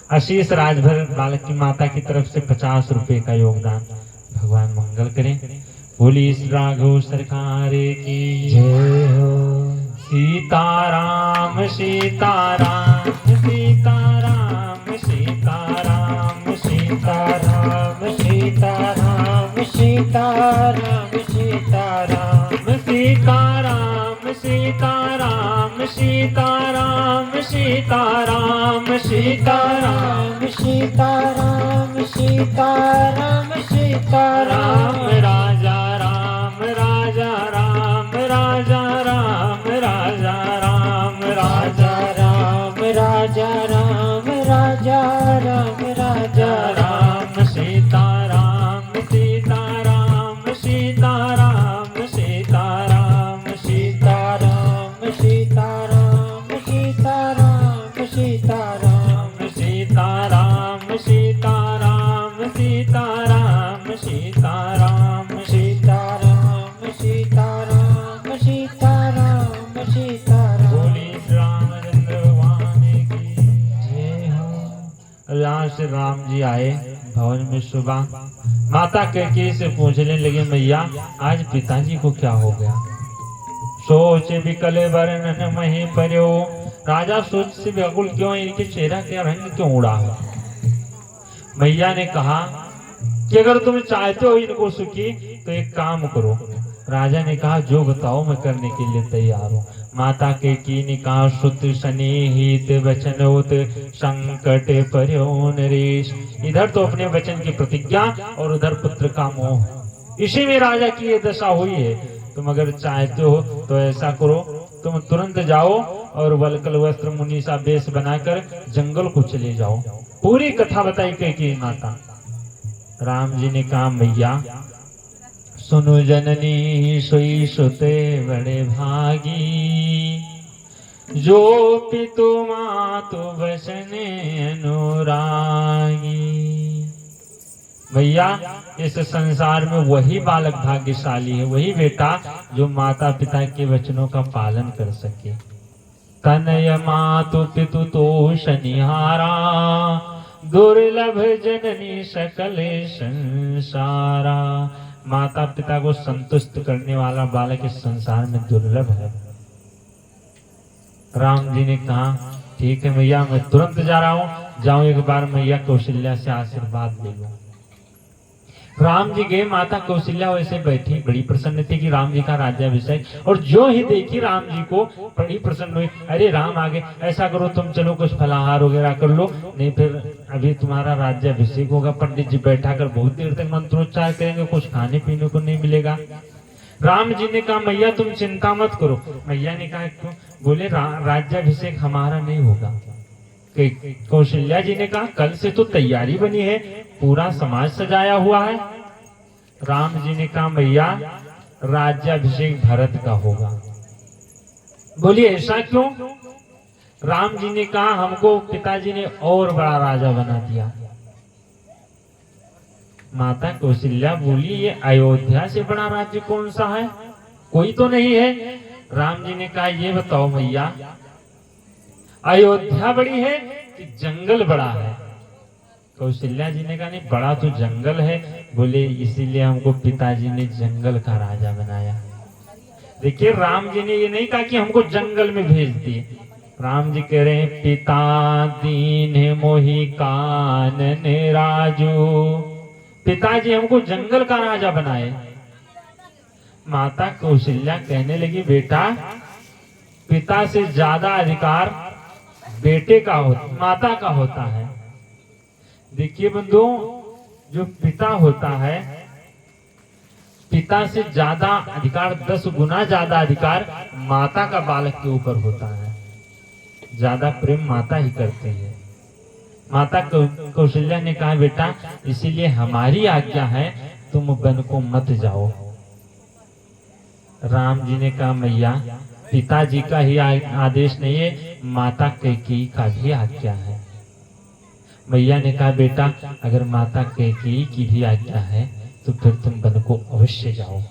आशीष राजभर बालक की माता की तरफ से 50 रुपए का योगदान। भगवान मंगल करें। बोली इस राघव सरकार की जय हो। सीताराम सीताराम सीताराम सीताराम सीताराम सीताराम सीताराम सीताराम सीताराम सीताराम सीताराम सीताराम सीताराम सीताराम सीताराम सीताराम राजा राम राजा राम राजा राम राजा राम राजा राम राजा राम राजा राम राजा राम सीताराम सीताराम सीताराम सीताराम सीताराम सीताराम सीताराम सीताराम सीताराम सीताराम सीताराम सीताराम सीताराम सीताराम सीताराम सीताराम। बोली रामचंद्र भगवान की जय हो। यहाँ से राम जी आए भवन में सुबह। माता कैकेयी से पूछने लगे, मैया आज पिताजी को क्या हो गया? सोच विकल वर्णन मही पर्यो। राजा सोच से व्याकुल क्यों, इनके चेहरा का रंग क्यों उड़ा है? मैया ने कहा कि अगर तुम चाहते हो इनको सुखी तो एक काम करो। राजा ने कहा जो बताओ, मैं करने के लिए तैयार हूँ। माता कैकेयी ने कहा, सुत स्नेहित वचन होत संकट पर्यो नरेश। इधर तो अपने वचन की प्रतिज्ञा और उधर पुत्र का मोह, इसी में राजा की ये दशा हुई है। तुम अगर चाहते हो तो ऐसा करो, तुम तुरंत जाओ और वल्कल वस्त्र मुनि सा वेश बनाकर जंगल को चले जाओ। पूरी कथा बताई कैकेयी माता। राम जी ने कहा, मैया सुनो जननी सोई सुते बड़े भागी, जो पितु मातु वचने अनुरागी। भैया इस संसार में वही बालक भाग्यशाली है, वही बेटा जो माता पिता के वचनों का पालन कर सके। तनय मातु पितु तोष निहारा, दुर्लभ जननी सकल संसारा। माता पिता को संतुष्ट करने वाला बालक इस संसार में दुर्लभ है। राम जी ने कहा ठीक है भैया, मैं तुरंत जा रहा हूँ, जाऊं एक बार मैया कौशल्या से आशीर्वाद ले लूं। राम जी गए, माता कौशल्या वैसे बैठी, बड़ी प्रसन्न थी कि राम जी का राज्याभिषेक, और जो ही देखी राम जी को बड़ी प्रसन्न हुई। अरे राम आ गए, ऐसा करो तुम चलो कुछ फलाहार वगैरह कर लो, नहीं फिर अभी तुम्हारा राज्याभिषेक होगा, पंडित जी बैठा कर बहुत देर तक मंत्रोच्चार करेंगे, कुछ खाने पीने को नहीं मिलेगा। राम जी ने कहा मैया तुम चिंता मत करो। मैया ने कहा क्यों? बोले राज्याभिषेक हमारा नहीं होगा। कौशल्या जी ने कहा कल से तो तैयारी बनी है, पूरा समाज सजाया हुआ है। राम जी ने कहा मैया राज्याभिषेक भरत का होगा। बोलिए ऐसा क्यों? राम जी ने कहा हमको पिताजी ने और बड़ा राजा बना दिया। माता कौशल्या बोली ये अयोध्या से बड़ा राज्य कौन सा है? कोई तो नहीं है। राम जी ने कहा ये बताओ मैया, अयोध्या बड़ी है कि जंगल बड़ा है? कौशल्या जी ने कहा नहीं, बड़ा तो जंगल है। बोले इसीलिए हमको पिताजी ने जंगल का राजा बनाया। देखिए राम जी ने ये नहीं कहा कि हमको जंगल में भेज दिए। राम जी कह रहे हैं पिता दीन मोहि कानन राजू, पिताजी हमको जंगल का राजा बनाए। माता कौशल्या कहने लगी बेटा पिता से ज्यादा अधिकार बेटे का होता, माता का होता है। देखिए बंधुओं, जो पिता होता है, पिता से ज्यादा अधिकार, 10 गुना ज्यादा अधिकार माता का बालक के ऊपर होता है। ज्यादा प्रेम माता ही करते हैं। माता कौशल्या ने कहा बेटा इसीलिए हमारी आज्ञा है तुम वन को मत जाओ। राम जी ने कहा मैया पिताजी का ही आदेश नहीं है, माता कैकेयी का भी आज्ञा है। मैया ने कहा बेटा अगर माता कैकेयी की भी आज्ञा है तो फिर तुम वन को अवश्य जाओ।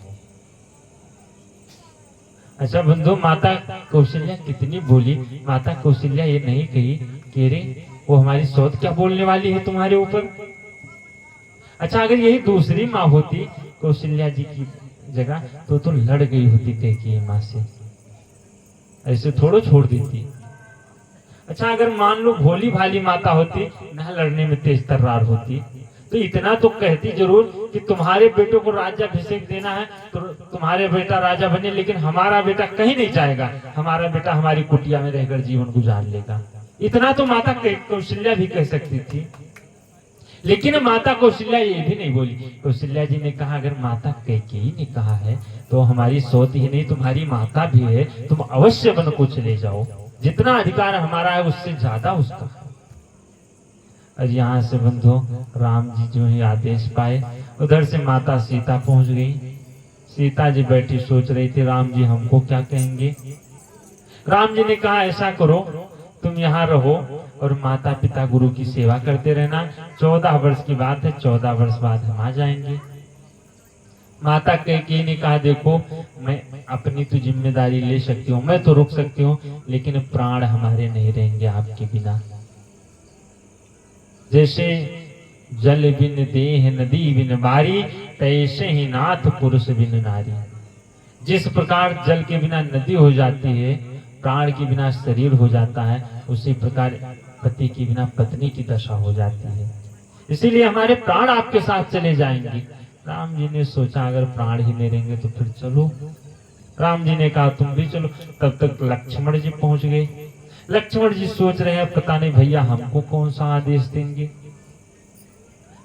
अच्छा बंधु, माता कौशल्या कितनी बोली। माता कौशल्या ये नहीं कही कि रे वो हमारी सौत क्या बोलने वाली है तुम्हारे ऊपर। अच्छा अगर यही दूसरी माँ होती कौशल्या जी की जगह तो लड़ गई होती कैकेयी माँ से, ऐसे थोड़ो छोड़ देती। अच्छा अगर मान लो भोली भाली माता होती, ना लड़ने में तेज तर्रार होती, तो इतना तो कहती जरूर कि तुम्हारे बेटों को राज्याभिषेक देना है तो तुम्हारे बेटा राजा बने, लेकिन हमारा बेटा कहीं नहीं जाएगा, हमारा बेटा हमारी कुटिया में रहकर जीवन गुजार लेगा। इतना तो माता कौशल्या भी कह सकती थी, लेकिन माता कौशल्या ये भी नहीं बोली। कौशल्या जी ने कहा अगर माता कैकेयी ने कहा है तो हमारी सौत ही नहीं तुम्हारी माता भी है, तुम अवश्य वन को चले जाओ, जितना अधिकार हमारा है उससे ज्यादा उसका। और यहाँ से बंधु राम जी जो ही आदेश पाए, उधर से माता सीता पहुंच गई। सीता जी बैठी सोच रही थी राम जी हमको क्या कहेंगे। राम जी ने कहा ऐसा करो तुम यहाँ रहो और माता पिता गुरु की सेवा करते रहना। 14 वर्ष की बात है, 14 वर्ष बाद हम आ जाएंगे। माता कैकेयी ने कहा देखो मैं अपनी तो जिम्मेदारी ले सकती हूँ, मैं तो रुक सकती हूँ, लेकिन प्राण हमारे नहीं रहेंगे आपके बिना। जैसे जल बिन देह नदी बिन बारी, तैसे ही नाथ पुरुष बिन नारी। जिस प्रकार जल के बिना नदी हो जाती है, प्राण के बिना शरीर हो जाता है, उसी प्रकार पति के बिना पत्नी की दशा हो जाती है। इसीलिए हमारे प्राण आपके साथ चले जाएंगे। राम जी ने सोचा अगर प्राण ही नहीं रहेंगे तो फिर चलो। राम जी ने कहा तुम भी चलो। तब तक लक्ष्मण जी पहुंच गए। लक्ष्मण जी सोच रहे हैं पता नहीं भैया हमको कौन सा आदेश देंगे।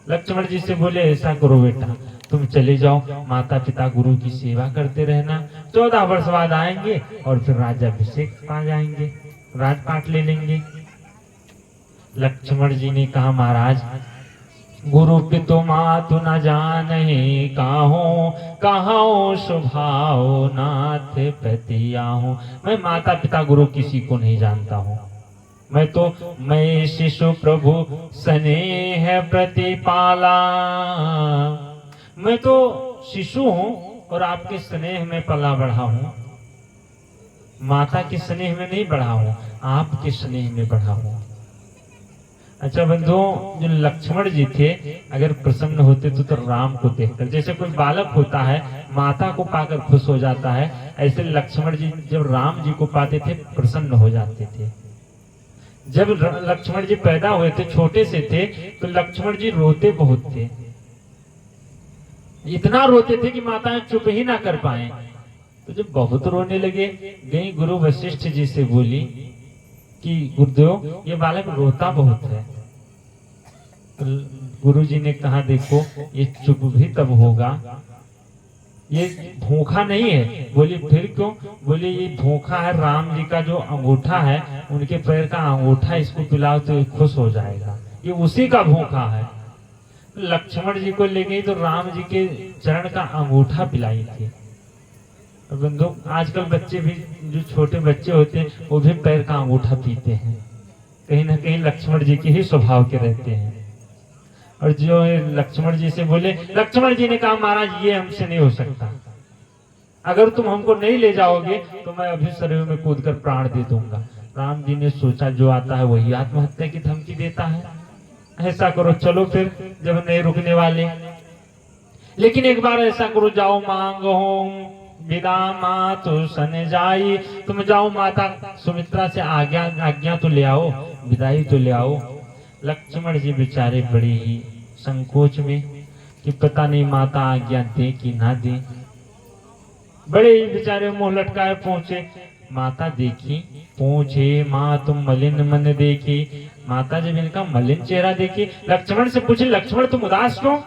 लक्ष्मण जी से बोले ऐसा करो बेटा तुम चले जाओ, माता पिता गुरु की सेवा करते रहना, 14 वर्ष बाद आएंगे और फिर राज्याभिषेक पा जाएंगे, राजपाट ले लेंगे। लक्ष्मण जी ने कहा महाराज गुरु पितु मातु न जानहि कहाओ स्वभाव नाथ पति आहूं। मैं माता पिता गुरु किसी को नहीं जानता हूँ। मैं शिशु प्रभु स्नेह प्रतिपाला। मैं तो शिशु हूँ और आपके स्नेह में पला बढ़ा हूँ, माता के स्नेह में नहीं बढ़ा हूँ, आपके स्नेह में बढ़ा हूँ। अच्छा बंधुओं, जो लक्ष्मण जी थे अगर प्रसन्न होते तो राम को देखकर, जैसे कोई बालक होता है माता को पाकर खुश हो जाता है, ऐसे लक्ष्मण जी जब राम जी को पाते थे प्रसन्न हो जाते थे। जब लक्ष्मण जी पैदा हुए थे, छोटे से थे, तो लक्ष्मण जी रोते बहुत थे, इतना रोते थे कि माताएं चुप ही ना कर पाए। तो जब बहुत रोने लगे, गई गुरु वशिष्ठ जी से बोली कि गुरुदेव ये बालक रोता बहुत है। तो गुरु जी ने कहा देखो ये चुप भी तब होगा, ये भूखा नहीं है। बोली फिर क्यों? बोली ये भूखा है, राम जी का जो अंगूठा है उनके पैर का अंगूठा इसको पिलाओ तो ये खुश हो जाएगा, ये उसी का भूखा है। लक्ष्मण जी को ले गई तो राम जी के चरण का अंगूठा पिलाई थी। बंधु आजकल बच्चे भी, जो छोटे बच्चे होते हैं वो भी पैर का अंगूठा पीते हैं, कहीं ना कहीं लक्ष्मण जी के ही स्वभाव के रहते हैं। और जो लक्ष्मण जी से बोले, लक्ष्मण जी ने कहा महाराज ये हमसे नहीं हो सकता, अगर तुम हमको नहीं ले जाओगे तो मैं अभी सरयू में कूद कर प्राण दे दूंगा। राम जी ने सोचा जो आता है वही आत्महत्या की धमकी देता है, ऐसा करो चलो फिर जब नहीं रुकने वाले, लेकिन एक बार ऐसा करो जाओ मांगो विदा मातु सन जाई, तुम जाओ माता सुमित्रा से आज्ञा तो ले आओ, विदाई तो ले आओ। लक्ष्मण जी बेचारे बड़े ही संकोच में कि पता नहीं माता आज्ञा दे कि ना दे, बड़े ही बेचारे मुंह लटकाए पहुंचे। माता देखी, पूछे माँ तुम मलिन मन देखी। माता जब इनका मलिन चेहरा देखी, लक्ष्मण से पूछे लक्ष्मण तुम उदास क्यों?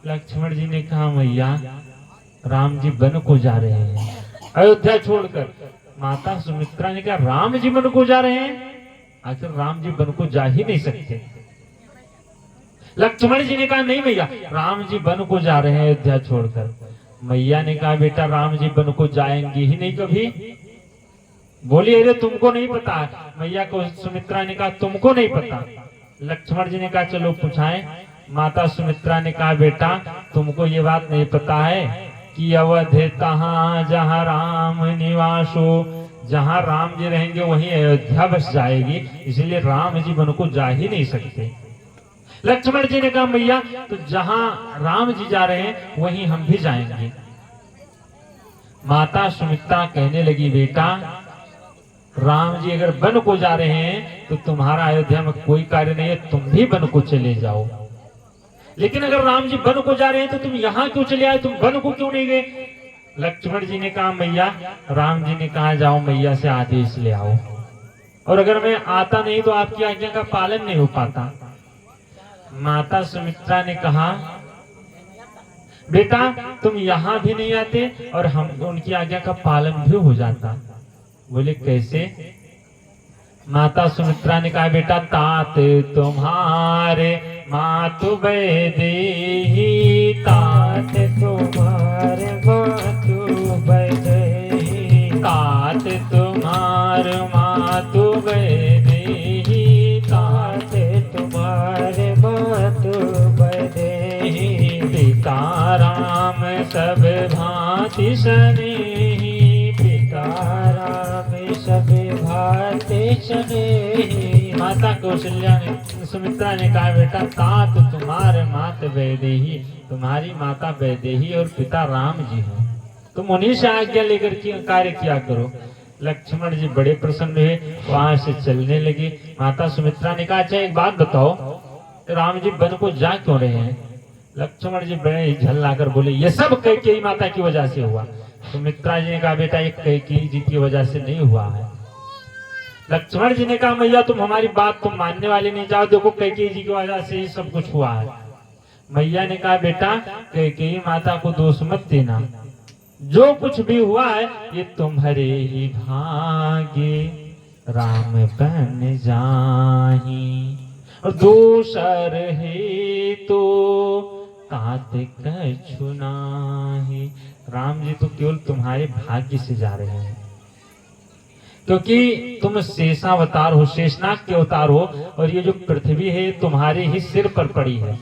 लक्ष्मण जी ने कहा मैया राम जी वन को जा रहे हैं अयोध्या छोड़कर। माता सुमित्रा ने कहा राम जी वन को जा रहे हैं? आखिर राम जी वन को जा ही नहीं सकते। लक्ष्मण जी ने कहा नहीं मैया राम जी वन को जा रहे हैं अयोध्या छोड़कर। मैया ने कहा बेटा राम जी वन को जाएंगे ही नहीं कभी। बोली अरे तुमको नहीं पता? मैया को सुमित्रा ने कहा तुमको नहीं पता? लक्ष्मण जी ने कहा चलो पूछाएं। माता सुमित्रा ने कहा बेटा तुमको ये बात नहीं पता है कि अवध तहां जहां राम निवासो, जहां राम जी रहेंगे वहीं अयोध्या बस जाएगी, इसलिए राम जी वन को जा ही नहीं सकते। लक्ष्मण जी ने कहा मैया तो जहां राम जी जा रहे हैं वहीं हम भी जाएंगे। माता सुमित्रा कहने लगी बेटा राम जी अगर वन को जा रहे हैं तो तुम्हारा अयोध्या में कोई कार्य नहीं है, तुम भी वन को चले जाओ। लेकिन अगर राम जी वन को जा रहे हैं तो तुम यहाँ क्यों चले आए, तुम वन को क्यों नहीं गए? लक्ष्मण जी ने कहा मैया राम जी ने कहा जाओ मैया से आदेश ले आओ, और अगर मैं आता नहीं तो आपकी आज्ञा का पालन नहीं हो पाता। माता सुमित्रा ने कहा बेटा तुम यहाँ भी नहीं आते और हम उनकी आज्ञा का पालन भी हो जाता। बोले कैसे? माता सुमित्रा ने कहा बेटा तात तुम्हारे मातु वैदेही, तात तुम्हारे मातु वैदेही, तात तुम्हारे मातु वैदेही, तात तुम्हारे मातु वैदेही, पिता राम सब भांति स्नेही, पिता राम सब भांति स्नेही। माता कौशल्या ने सुमित्रा ने कहा बेटा तात तुम्हारे मात वैदेही, तुम्हारी माता वैदेही और पिता राम जी हैं, तुम उन्हीं से आज्ञा लेकर कार्य किया करो। लक्ष्मण जी बड़े प्रसन्न हुए, वहां से चलने लगे। माता सुमित्रा ने कहा अच्छा एक बात बताओ राम जी वन को जा क्यों रहे हैं? लक्ष्मण जी बड़े झल्लाकर बोले ये सब कैकेयी माता की वजह से हुआ। सुमित्रा जी ने कहा बेटा एक कैकेयी जी की वजह से नहीं हुआ है। लक्ष्मण जी ने कहा मैया तुम हमारी बात तुम मानने वाले नहीं, जाओ देखो कैकेयी जी की वजह से ही सब कुछ हुआ है। मैया ने कहा बेटा कैकेयी माता को दोष मत देना, जो कुछ भी हुआ है ये तुम्हारे ही भाग्य राम बन जाही, और दूसर है तो तात कछु नाही। राम जी तो केवल तुम्हारे भाग्य से जा रहे हैं, क्योंकि तुम शेषावतार हो, शेषनाग के अवतार हो, और ये जो पृथ्वी है तुम्हारे ही सिर पर पड़ी है,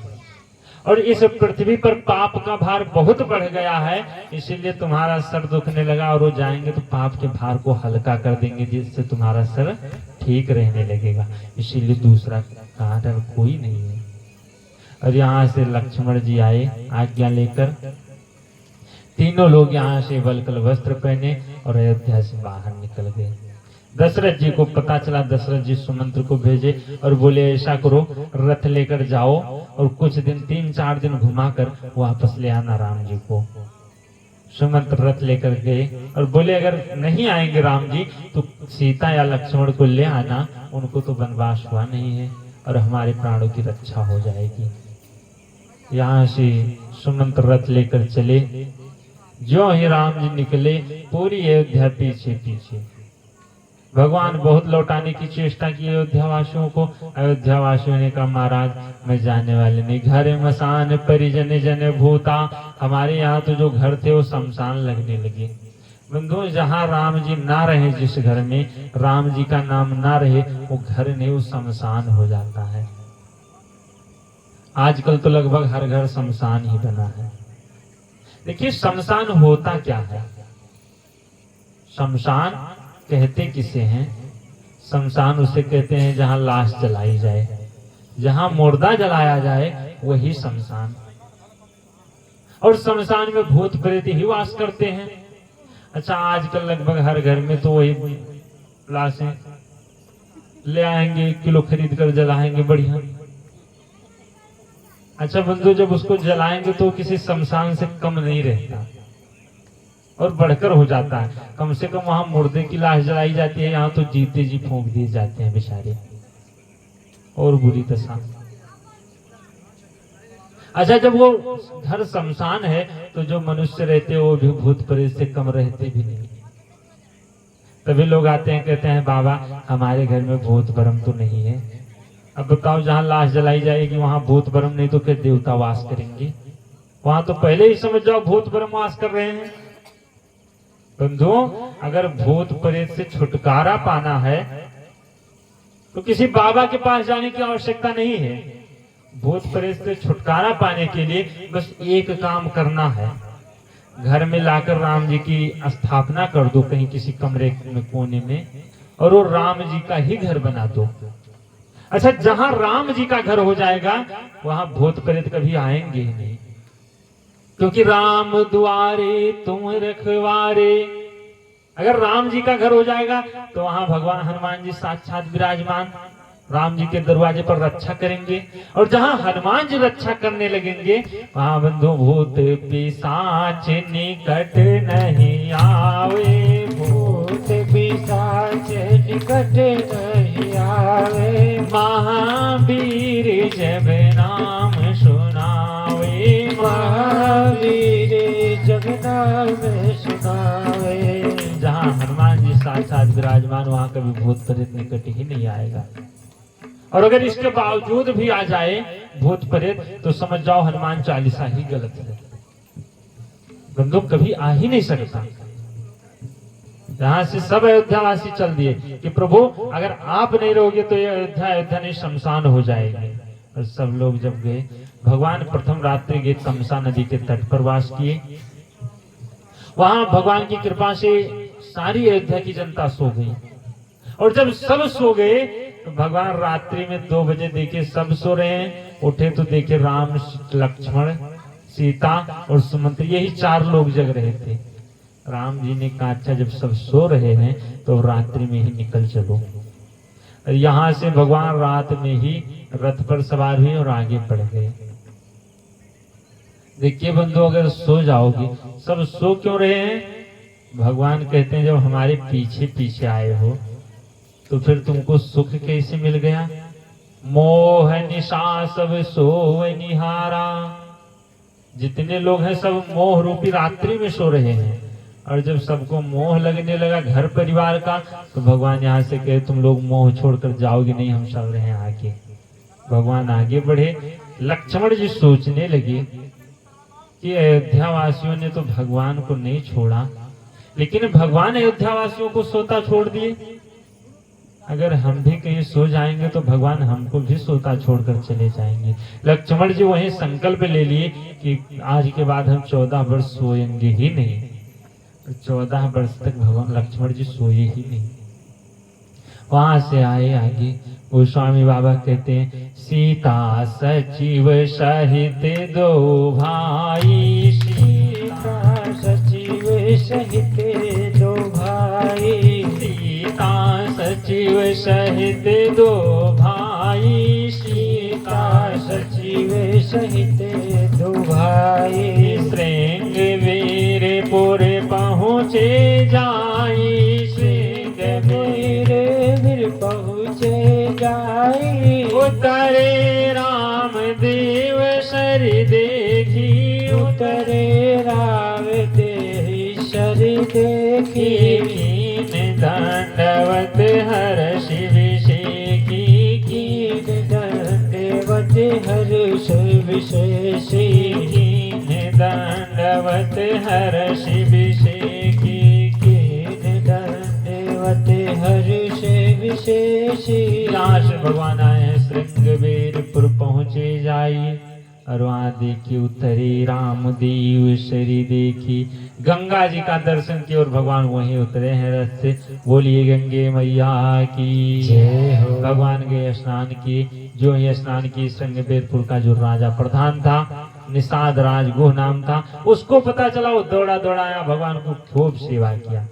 और इस पृथ्वी पर पाप का भार बहुत बढ़ गया है, इसीलिए तुम्हारा सर दुखने लगा, और वो जाएंगे तो पाप के भार को हल्का कर देंगे, जिससे तुम्हारा सर ठीक रहने लगेगा। इसीलिए दूसरा कारण कोई नहीं है। और यहाँ से लक्ष्मण जी आए आज्ञा लेकर, तीनों लोग यहाँ से वल्कल वस्त्र पहने और अयोध्या से बाहर निकल गए। दशरथ जी को पता चला, दशरथ जी सुमंत्र को भेजे और बोले ऐसा करो, रथ लेकर जाओ और कुछ दिन 3-4 दिन घुमाकर वापस ले आना राम जी को। सुमंत्र रथ लेकर गए और बोले अगर नहीं आएंगे राम जी तो सीता या लक्ष्मण को ले आना, उनको तो वनवास हुआ नहीं है और हमारे प्राणों की रक्षा हो जाएगी। यहाँ से सुमंत्र रथ लेकर चले, जो ही राम जी निकले पूरी अयोध्या पीछे पीछे। भगवान बहुत लौटाने की चेष्टा की अयोध्या वासियों को। अयोध्या वासियों ने कहा महाराज मैं जाने वाले नहीं, घर मसान परिजन जन भूता, हमारे यहाँ तो जो घर थे वो शमशान लगने लगे। बंधुओं जहाँ राम जी ना रहे, जिस घर में राम जी का नाम ना रहे, वो घर नहीं वो शमशान हो जाता है। आजकल तो लगभग हर घर शमशान ही बना है। देखिए शमशान होता क्या है, शमशान कहते किसे हैं? शमशान उसे कहते हैं जहां लाश जलाई जाए, जहां मुर्दा जलाया जाए वही शमशान। और शमशान में भूत प्रेत ही वास करते हैं। अच्छा आजकल लगभग हर घर में तो वही लाशें ले आएंगे, 1 किलो खरीद कर जलाएंगे बढ़िया। अच्छा बंधु जब उसको जलाएंगे तो किसी शमशान से कम नहीं रहता और बढ़कर हो जाता है। कम से कम वहां मुर्दे की लाश जलाई जाती है, यहाँ तो जीते जी फूंक दिए जाते हैं बेचारे, और बुरी दशा। अच्छा जब वो घर शमशान है तो जो मनुष्य रहते हैं वो भी भूत प्रेत से कम रहते भी नहीं। तभी लोग आते हैं कहते हैं बाबा हमारे घर में भूत भरम तो नहीं है। अब बताओ जहाँ लाश जलाई जाएगी वहां भूत भरम नहीं तो फिर देवता वास करेंगे? वहां तो पहले ही समझ जाओ भूत भरम वास कर रहे हैं। बंधुओं अगर भूत प्रेत से छुटकारा पाना है तो किसी बाबा के पास जाने की आवश्यकता नहीं है। भूत प्रेत से छुटकारा पाने के लिए बस एक काम करना है, घर में लाकर राम जी की स्थापना कर दो कहीं किसी कमरे में कोने में, और वो राम जी का ही घर बना दो। अच्छा जहां राम जी का घर हो जाएगा वहां भूत प्रेत कभी आएंगे ही नहीं, क्योंकि राम दुआरे तुम रखवारे। अगर राम जी का घर हो जाएगा तो वहां भगवान हनुमान जी साक्षात विराजमान राम जी के दरवाजे पर रक्षा करेंगे। और जहां हनुमान जी रक्षा करने लगेंगे वहां बंधु भूत पिशाच निकट नहीं आवे, भूत पिशाच निकट नहीं आवे, महावीर जब नाम सुनावे, महावीर जब नाम सुनावे। जहाँ हनुमान जी साक्षात विराजमान वहां कभी भूत प्रेत निकट ही नहीं आएगा। और अगर इसके बावजूद भी आ जाए भूत प्रेत तो समझ जाओ हनुमान चालीसा ही गलत है। बंदूक कभी आ ही नहीं सकता। जहां से सब अयोध्यावासी चल दिए कि प्रभु अगर आप नहीं रहोगे तो ये अयोध्या नहीं शमशान हो जाएगी। और सब लोग जब गए भगवान प्रथम रात्रि गए तमसा नदी के तट पर वास किए। वहां भगवान की कृपा से सारी अयोध्या की जनता सो गई। और जब सब सो गए तो भगवान रात्रि में 2 बजे देखे सब सो रहे हैं, उठे तो देखे राम लक्ष्मण सीता और सुमंत्र यही 4 लोग जग रहे थे। राम जी ने कहा अच्छा जब सब सो रहे हैं तो रात्रि में ही निकल चलो। यहाँ से भगवान रात में ही रथ पर सवार हुए और आगे बढ़ गए। देखिए बंधु अगर सो जाओगे, सब सो क्यों रहे हैं? भगवान कहते हैं जब हमारे पीछे पीछे आए हो तो फिर तुमको सुख कैसे मिल गया? मोह निशा सब सो निहारा। जितने लोग हैं सब मोह रूपी रात्रि में सो रहे हैं। और जब सबको मोह लगने लगा घर परिवार का तो भगवान यहाँ से कहे तुम लोग मोह छोड़कर जाओगे नहीं, हम चल रहे हैं आगे। भगवान आगे बढ़े। लक्ष्मण जी सोचने लगे कि अयोध्या वासियों ने तो भगवान को नहीं छोड़ा, लेकिन भगवान अयोध्या वासियों को सोता छोड़ दिए। अगर हम भी कहीं सो जाएंगे तो भगवान हमको भी सोता छोड़कर चले जाएंगे। लक्ष्मण जी वहीं संकल्प ले लिए कि आज के बाद हम 14 वर्ष सोएंगे ही नहीं। 14 वर्ष तक भगवान लक्ष्मण जी सोए ही नहीं। वहां से आए आगे गोस्वामी बाबा कहते हैं, सीता सचिव सहित दो भाई, सीता सचिव सहित दो भाई, सीता सचिव सहित दो भाई, सीता सचिव सहित दो भाई, श्रृंग वीरपुर पहुँचे जाई, श्रृंग वीर पहुँचे जाई, उतरे राम देव सर देखी, उतरे राम देव सर देखी, कीन दंडवत हर्ष विषेकी, कीन दंडवत हर्ष विशेषी, कीन दंडवत हर्ष विषेकी, कीन दंडवत हर्ष विशेषी। लाश भगवान आए हैं, श्रृंगवीरपुर पहुँचे जाई, और वहाँ देखी उतरे रामदेव शरी देखी। गंगा जी का दर्शन किया और भगवान वहीं उतरे हैं रथ से। बोलिए गंगे मैया की जय हो। भगवान गए स्नान किए। जो ही स्नान किए, श्रृंगवीरपुर का जो राजा प्रधान था, निषाद राज गुह नाम था, उसको पता चला। वो दौड़ा दौड़ा आया, भगवान को खूब सेवा किया।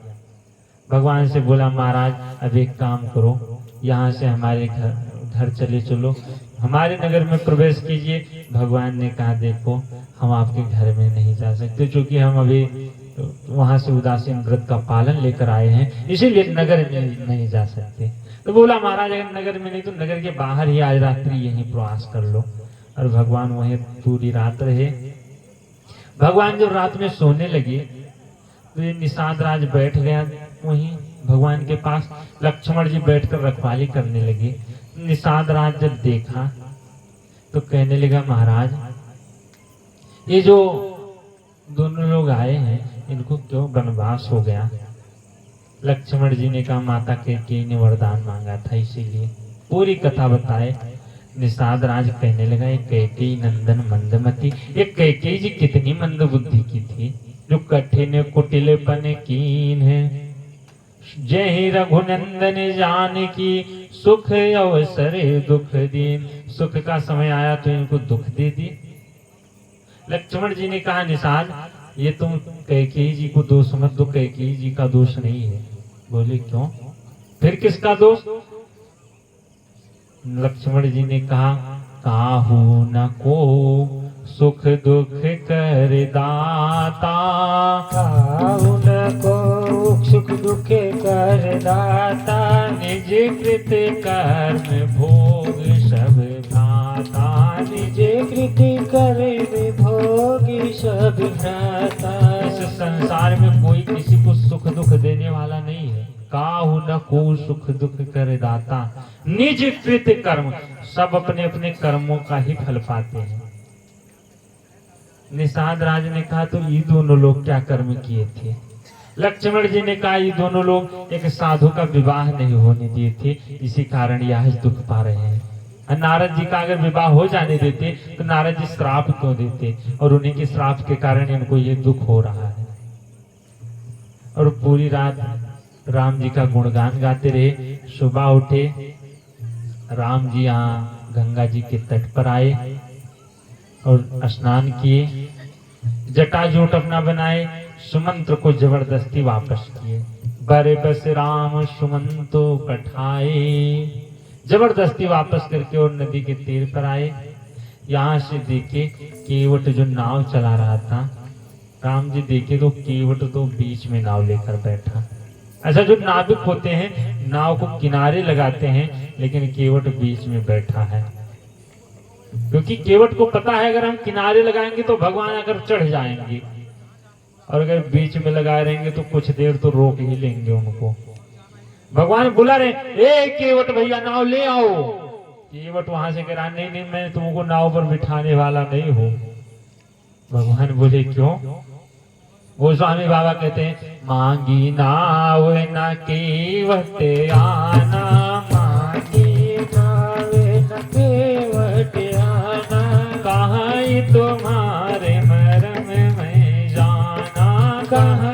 भगवान से बोला, महाराज अब एक काम करो, यहाँ से हमारे घर चले चलो, हमारे नगर में प्रवेश कीजिए। भगवान ने कहा, देखो हम आपके घर में नहीं जा सकते, क्योंकि हम अभी वहां से उदासीन व्रत का पालन लेकर आए हैं, इसीलिए नगर में नहीं जा सकते। तो बोला, महाराज अगर नगर में नहीं तो नगर के बाहर ही आज रात्रि यहीं प्रवास कर लो। और भगवान वहीं पूरी रात रहे। भगवान जब रात में सोने लगे तो ये निषाद राज बैठ गया वहीं भगवान के पास। लक्ष्मण जी बैठकर रखवाली करने लगे। निषाद राज जब देखा तो कहने लगा, महाराज ये जो दोनों लोग आए हैं, इनको क्यों वनवास हो गया? लक्ष्मण जी ने कहा, माता कैकेयी ने वरदान मांगा था, इसीलिए। पूरी कथा बताए। निषाद राज कहने लगा, ये कैकेयी नंदन मंदमती, ये कैकेयी जी कितनी मंद बुद्धि की थी, जो कठिन कुटिलपन कीन है। जय ही रघुनंदन जान की, सुख अवसर दुख दीन। सुख का समय आया तो इनको दुख दे दी। लक्ष्मण जी ने कहा, निषाद ये तुम कैकेयी जी को दोष मत दो, कैकेयी जी का दोष नहीं है। बोले, क्यों? फिर किसका दोष? लक्ष्मण जी ने कहा, काहू न को सुख दुख कर दाता, काहू न को सुख दुख कर दाता, निज कृत कर्म भोग सब भ्राता, निज कृत कर्म भोग सब भ्राता। इस संसार में कोई किसी को सुख दुख देने वाला नहीं है। काहू न को सुख दुख कर दाता, निज कृत कर्म, सब अपने अपने कर्मों का ही फल पाते हैं। निषाद राज ने कहा, तो ये दोनों लोग क्या कर्म किए थे? लक्ष्मण जी ने कहा, ये दोनों लोग एक साधु का विवाह नहीं होने दिए थे, इसी कारण यह आज दुख पा रहे हैं। नारद जी का अगर विवाह हो जाने देते तो नारद जी श्राप क्यों देते, और उन्हीं के श्राप के कारण इनको ये दुख हो रहा है। और पूरी रात राम जी का गुणगान गाते रहे। सुबह उठे, राम जी यहाँ गंगा जी के तट पर आए और स्नान किए, जटाजूट अपना बनाए, सुमंत्र को जबरदस्ती वापस किए। बरे बस राम सुमंतो कठाए, जबरदस्ती वापस करके और नदी के तीर पर आए। यहाँ से देखे केवट जो नाव चला रहा था, राम जी देखे तो केवट तो बीच में नाव लेकर बैठा। ऐसा जो नाविक होते हैं नाव को किनारे लगाते हैं, लेकिन केवट बीच में बैठा है, क्योंकि केवट को पता है अगर हम किनारे लगाएंगे तो भगवान अगर चढ़ जाएंगे, और अगर बीच में लगाए रहेंगे तो कुछ देर तो रोक ही लेंगे उनको। भगवान बुला रहे, ए केवट भैया नाव ले आओ। केवट वहां से कह रहा, नहीं नहीं मैं तुमको नाव पर बिठाने वाला नहीं हूँ। भगवान बोले, क्यों? गोस्वामी बाबा कहते हैं, मांगी नाव न केवट आना, मांगी नावे न केवट आना, कहाँ तुम्हारे मरम में जाना, कहाँ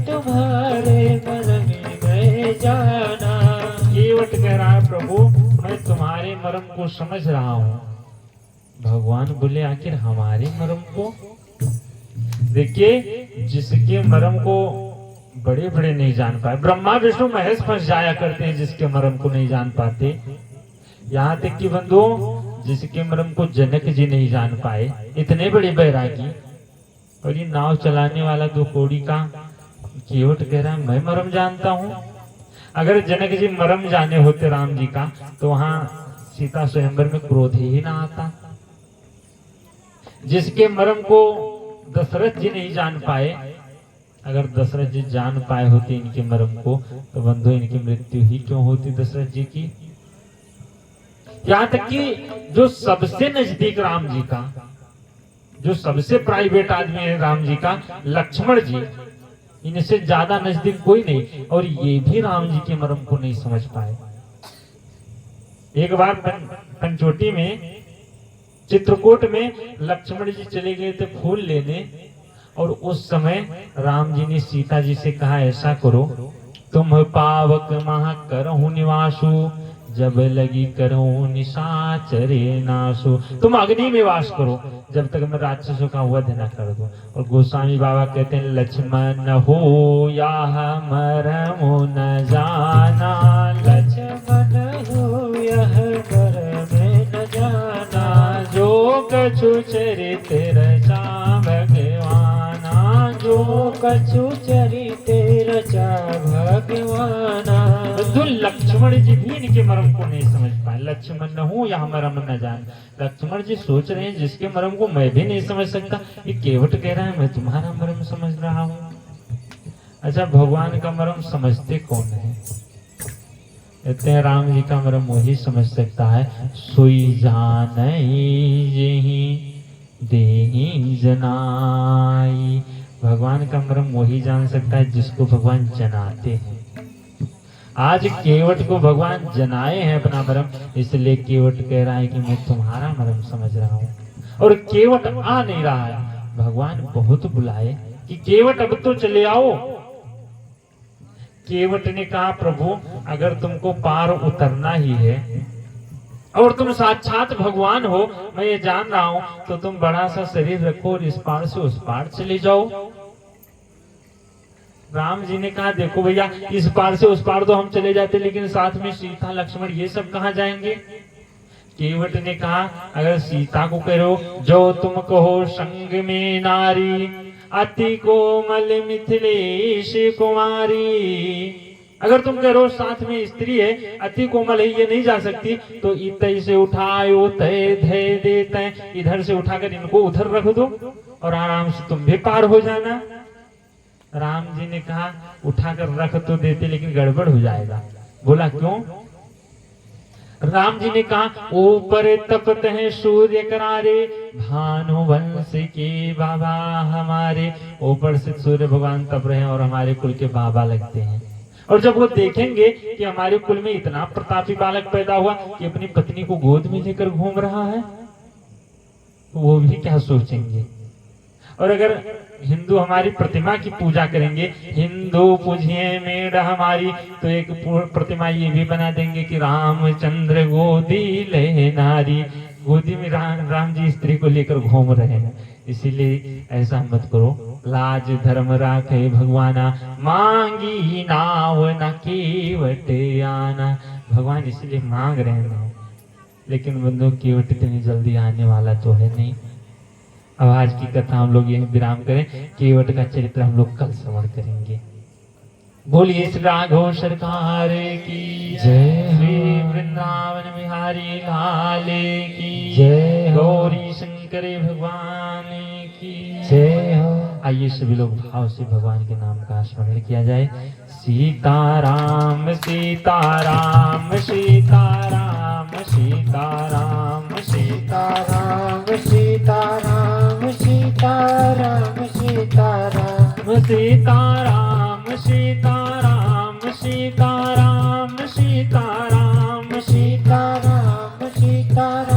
तुम्हारे मरम में जाना। केवट कह रहा है प्रभु मैं तुम्हारे मरम को समझ रहा हूँ। भगवान बोले आखिर हमारे मरम को? देखिए जिसके मरम को बड़े बड़े नहीं जान पाए, ब्रह्मा विष्णु महेश फंस जाया करते हैं जिसके मरम को नहीं जान पाते। यहाँ तक कि बंधुओं जिसके मरम को जनक जी नहीं जान पाए, इतने बड़े बैरागी, और ये नाव चलाने वाला 2 कौड़ी का केवट कह रहा है मैं मरम जानता हूँ। अगर जनक जी मरम जाने होते राम जी का तो वहां सीता स्वयंवर में क्रोध ही ना आता। जिसके मरम को दशरथ जी नहीं जान पाए, अगर दशरथ जी जान पाए होते इनके मरम को तो बंधु इनकी मृत्यु ही क्यों होती दशरथ जी की। यहाँ तक कि जो सबसे नजदीक राम जी का, जो सबसे प्राइवेट आदमी है राम जी का, लक्ष्मण जी, इनसे ज्यादा नजदीक कोई नहीं, और ये भी राम जी के मरम को नहीं समझ पाए। एक बार पंचोटी में चित्रकूट में लक्ष्मण जी चले गए थे फूल लेने, और उस समय राम जी ने सीता जी से कहा ऐसा करो तुम पावक महा करहु निवासु, जब लगी करहु निशाचरे नासु। तुम अग्नि में वास करो जब तक मैं राक्षसों का वध न कर दूं। और गोस्वामी बाबा कहते हैं लक्ष्मण हो या मरमु न जाना, लक्ष्मण हो यह मरम न जाना, जो कछु चरित रचा भगवाना, जो कछु चरित रचा भगवाना। तो लक्ष्मण जी भी इनके मरम को नहीं समझ पाए। लक्ष्मण न हूं या मरम न जान। लक्ष्मण जी सोच रहे हैं जिसके मरम को मैं भी नहीं समझ सकता, ये केवट कह रहा है मैं तुम्हारा मरम समझ रहा हूँ। अच्छा भगवान का मरम समझते कौन है? कहते हैं राम जी का मरम वही समझ सकता है, सोई जानई जेहि देहि जनाई। भगवान का मरम वही जान सकता है जिसको भगवान जनाते हैं। आज केवट को भगवान जनाए हैं अपना मरम, इसलिए केवट कह रहा है कि मैं तुम्हारा मरम समझ रहा हूँ। और केवट आ नहीं रहा है। भगवान बहुत बुलाए कि केवट अब तो चले आओ। केवट ने कहा प्रभु अगर तुमको पार उतरना ही है और तुम साक्षात भगवान हो, मैं ये जान रहा हूं, तो तुम बड़ा सा शरीर रखो और इस पार से उस पार चले जाओ। राम जी ने कहा देखो भैया इस पार से उस पार तो हम चले जाते, लेकिन साथ में सीता लक्ष्मण ये सब कहाँ जाएंगे? केवट ने कहा अगर सीता को कहो जो तुम कहो संग में नारी, अति कोमल मिथिलेश कुमारी। अगर तुम कह रहे हो साथ में स्त्री है, अति कोमल है, ये नहीं जा सकती, तो इतई से उठाओ तय धय देते, इधर से उठाकर इनको उधर रख दो और आराम से तुम भी पार हो जाना। राम जी ने कहा उठाकर रख तो देते लेकिन गड़बड़ हो जाएगा। बोला क्यों? राम जी ने कहा ऊपर तपत है सूर्य करारे, भानुवंश के बाबा हमारे। ऊपर से सूर्य भगवान तप रहे हैं और हमारे कुल के बाबा लगते हैं। और जब वो देखेंगे कि हमारे कुल में इतना प्रतापी बालक पैदा हुआ कि अपनी पत्नी को गोद में लेकर घूम रहा है, तो वो भी क्या सोचेंगे। और अगर हिंदू हमारी प्रतिमा की पूजा करेंगे, हिंदू पूजिए मेढ़ हमारी, तो एक प्रतिमा ये भी बना देंगे कि रामचंद्र गोदी ले नारी। गोदी में राम जी स्त्री को लेकर घूम रहे हैं। इसीलिए ऐसा मत करो, लाज धर्म राखे भगवाना, मांगी नाव न केवट आना। भगवान इसलिए मांग रहे हैं, लेकिन बंधु केवट इतनी जल्दी आने वाला तो है नहीं। अब आज की कथा हम लोग यही विराम करें, केवट का चरित्र हम लोग कल श्रवण करेंगे। बोलिए श्री राघव सरकार की जय, श्री वृंदावन बिहारी लाल की जय, गौरी शंकर भगवान की जय हो। आइए सभी लोग भाव से भगवान के नाम का स्मरण किया जाए। सीताराम सीताराम सीताराम सीताराम सीताराम सीताराम सीताराम सीताराम सीताराम सीताराम सीताराम सीताराम सीताराम सीताराम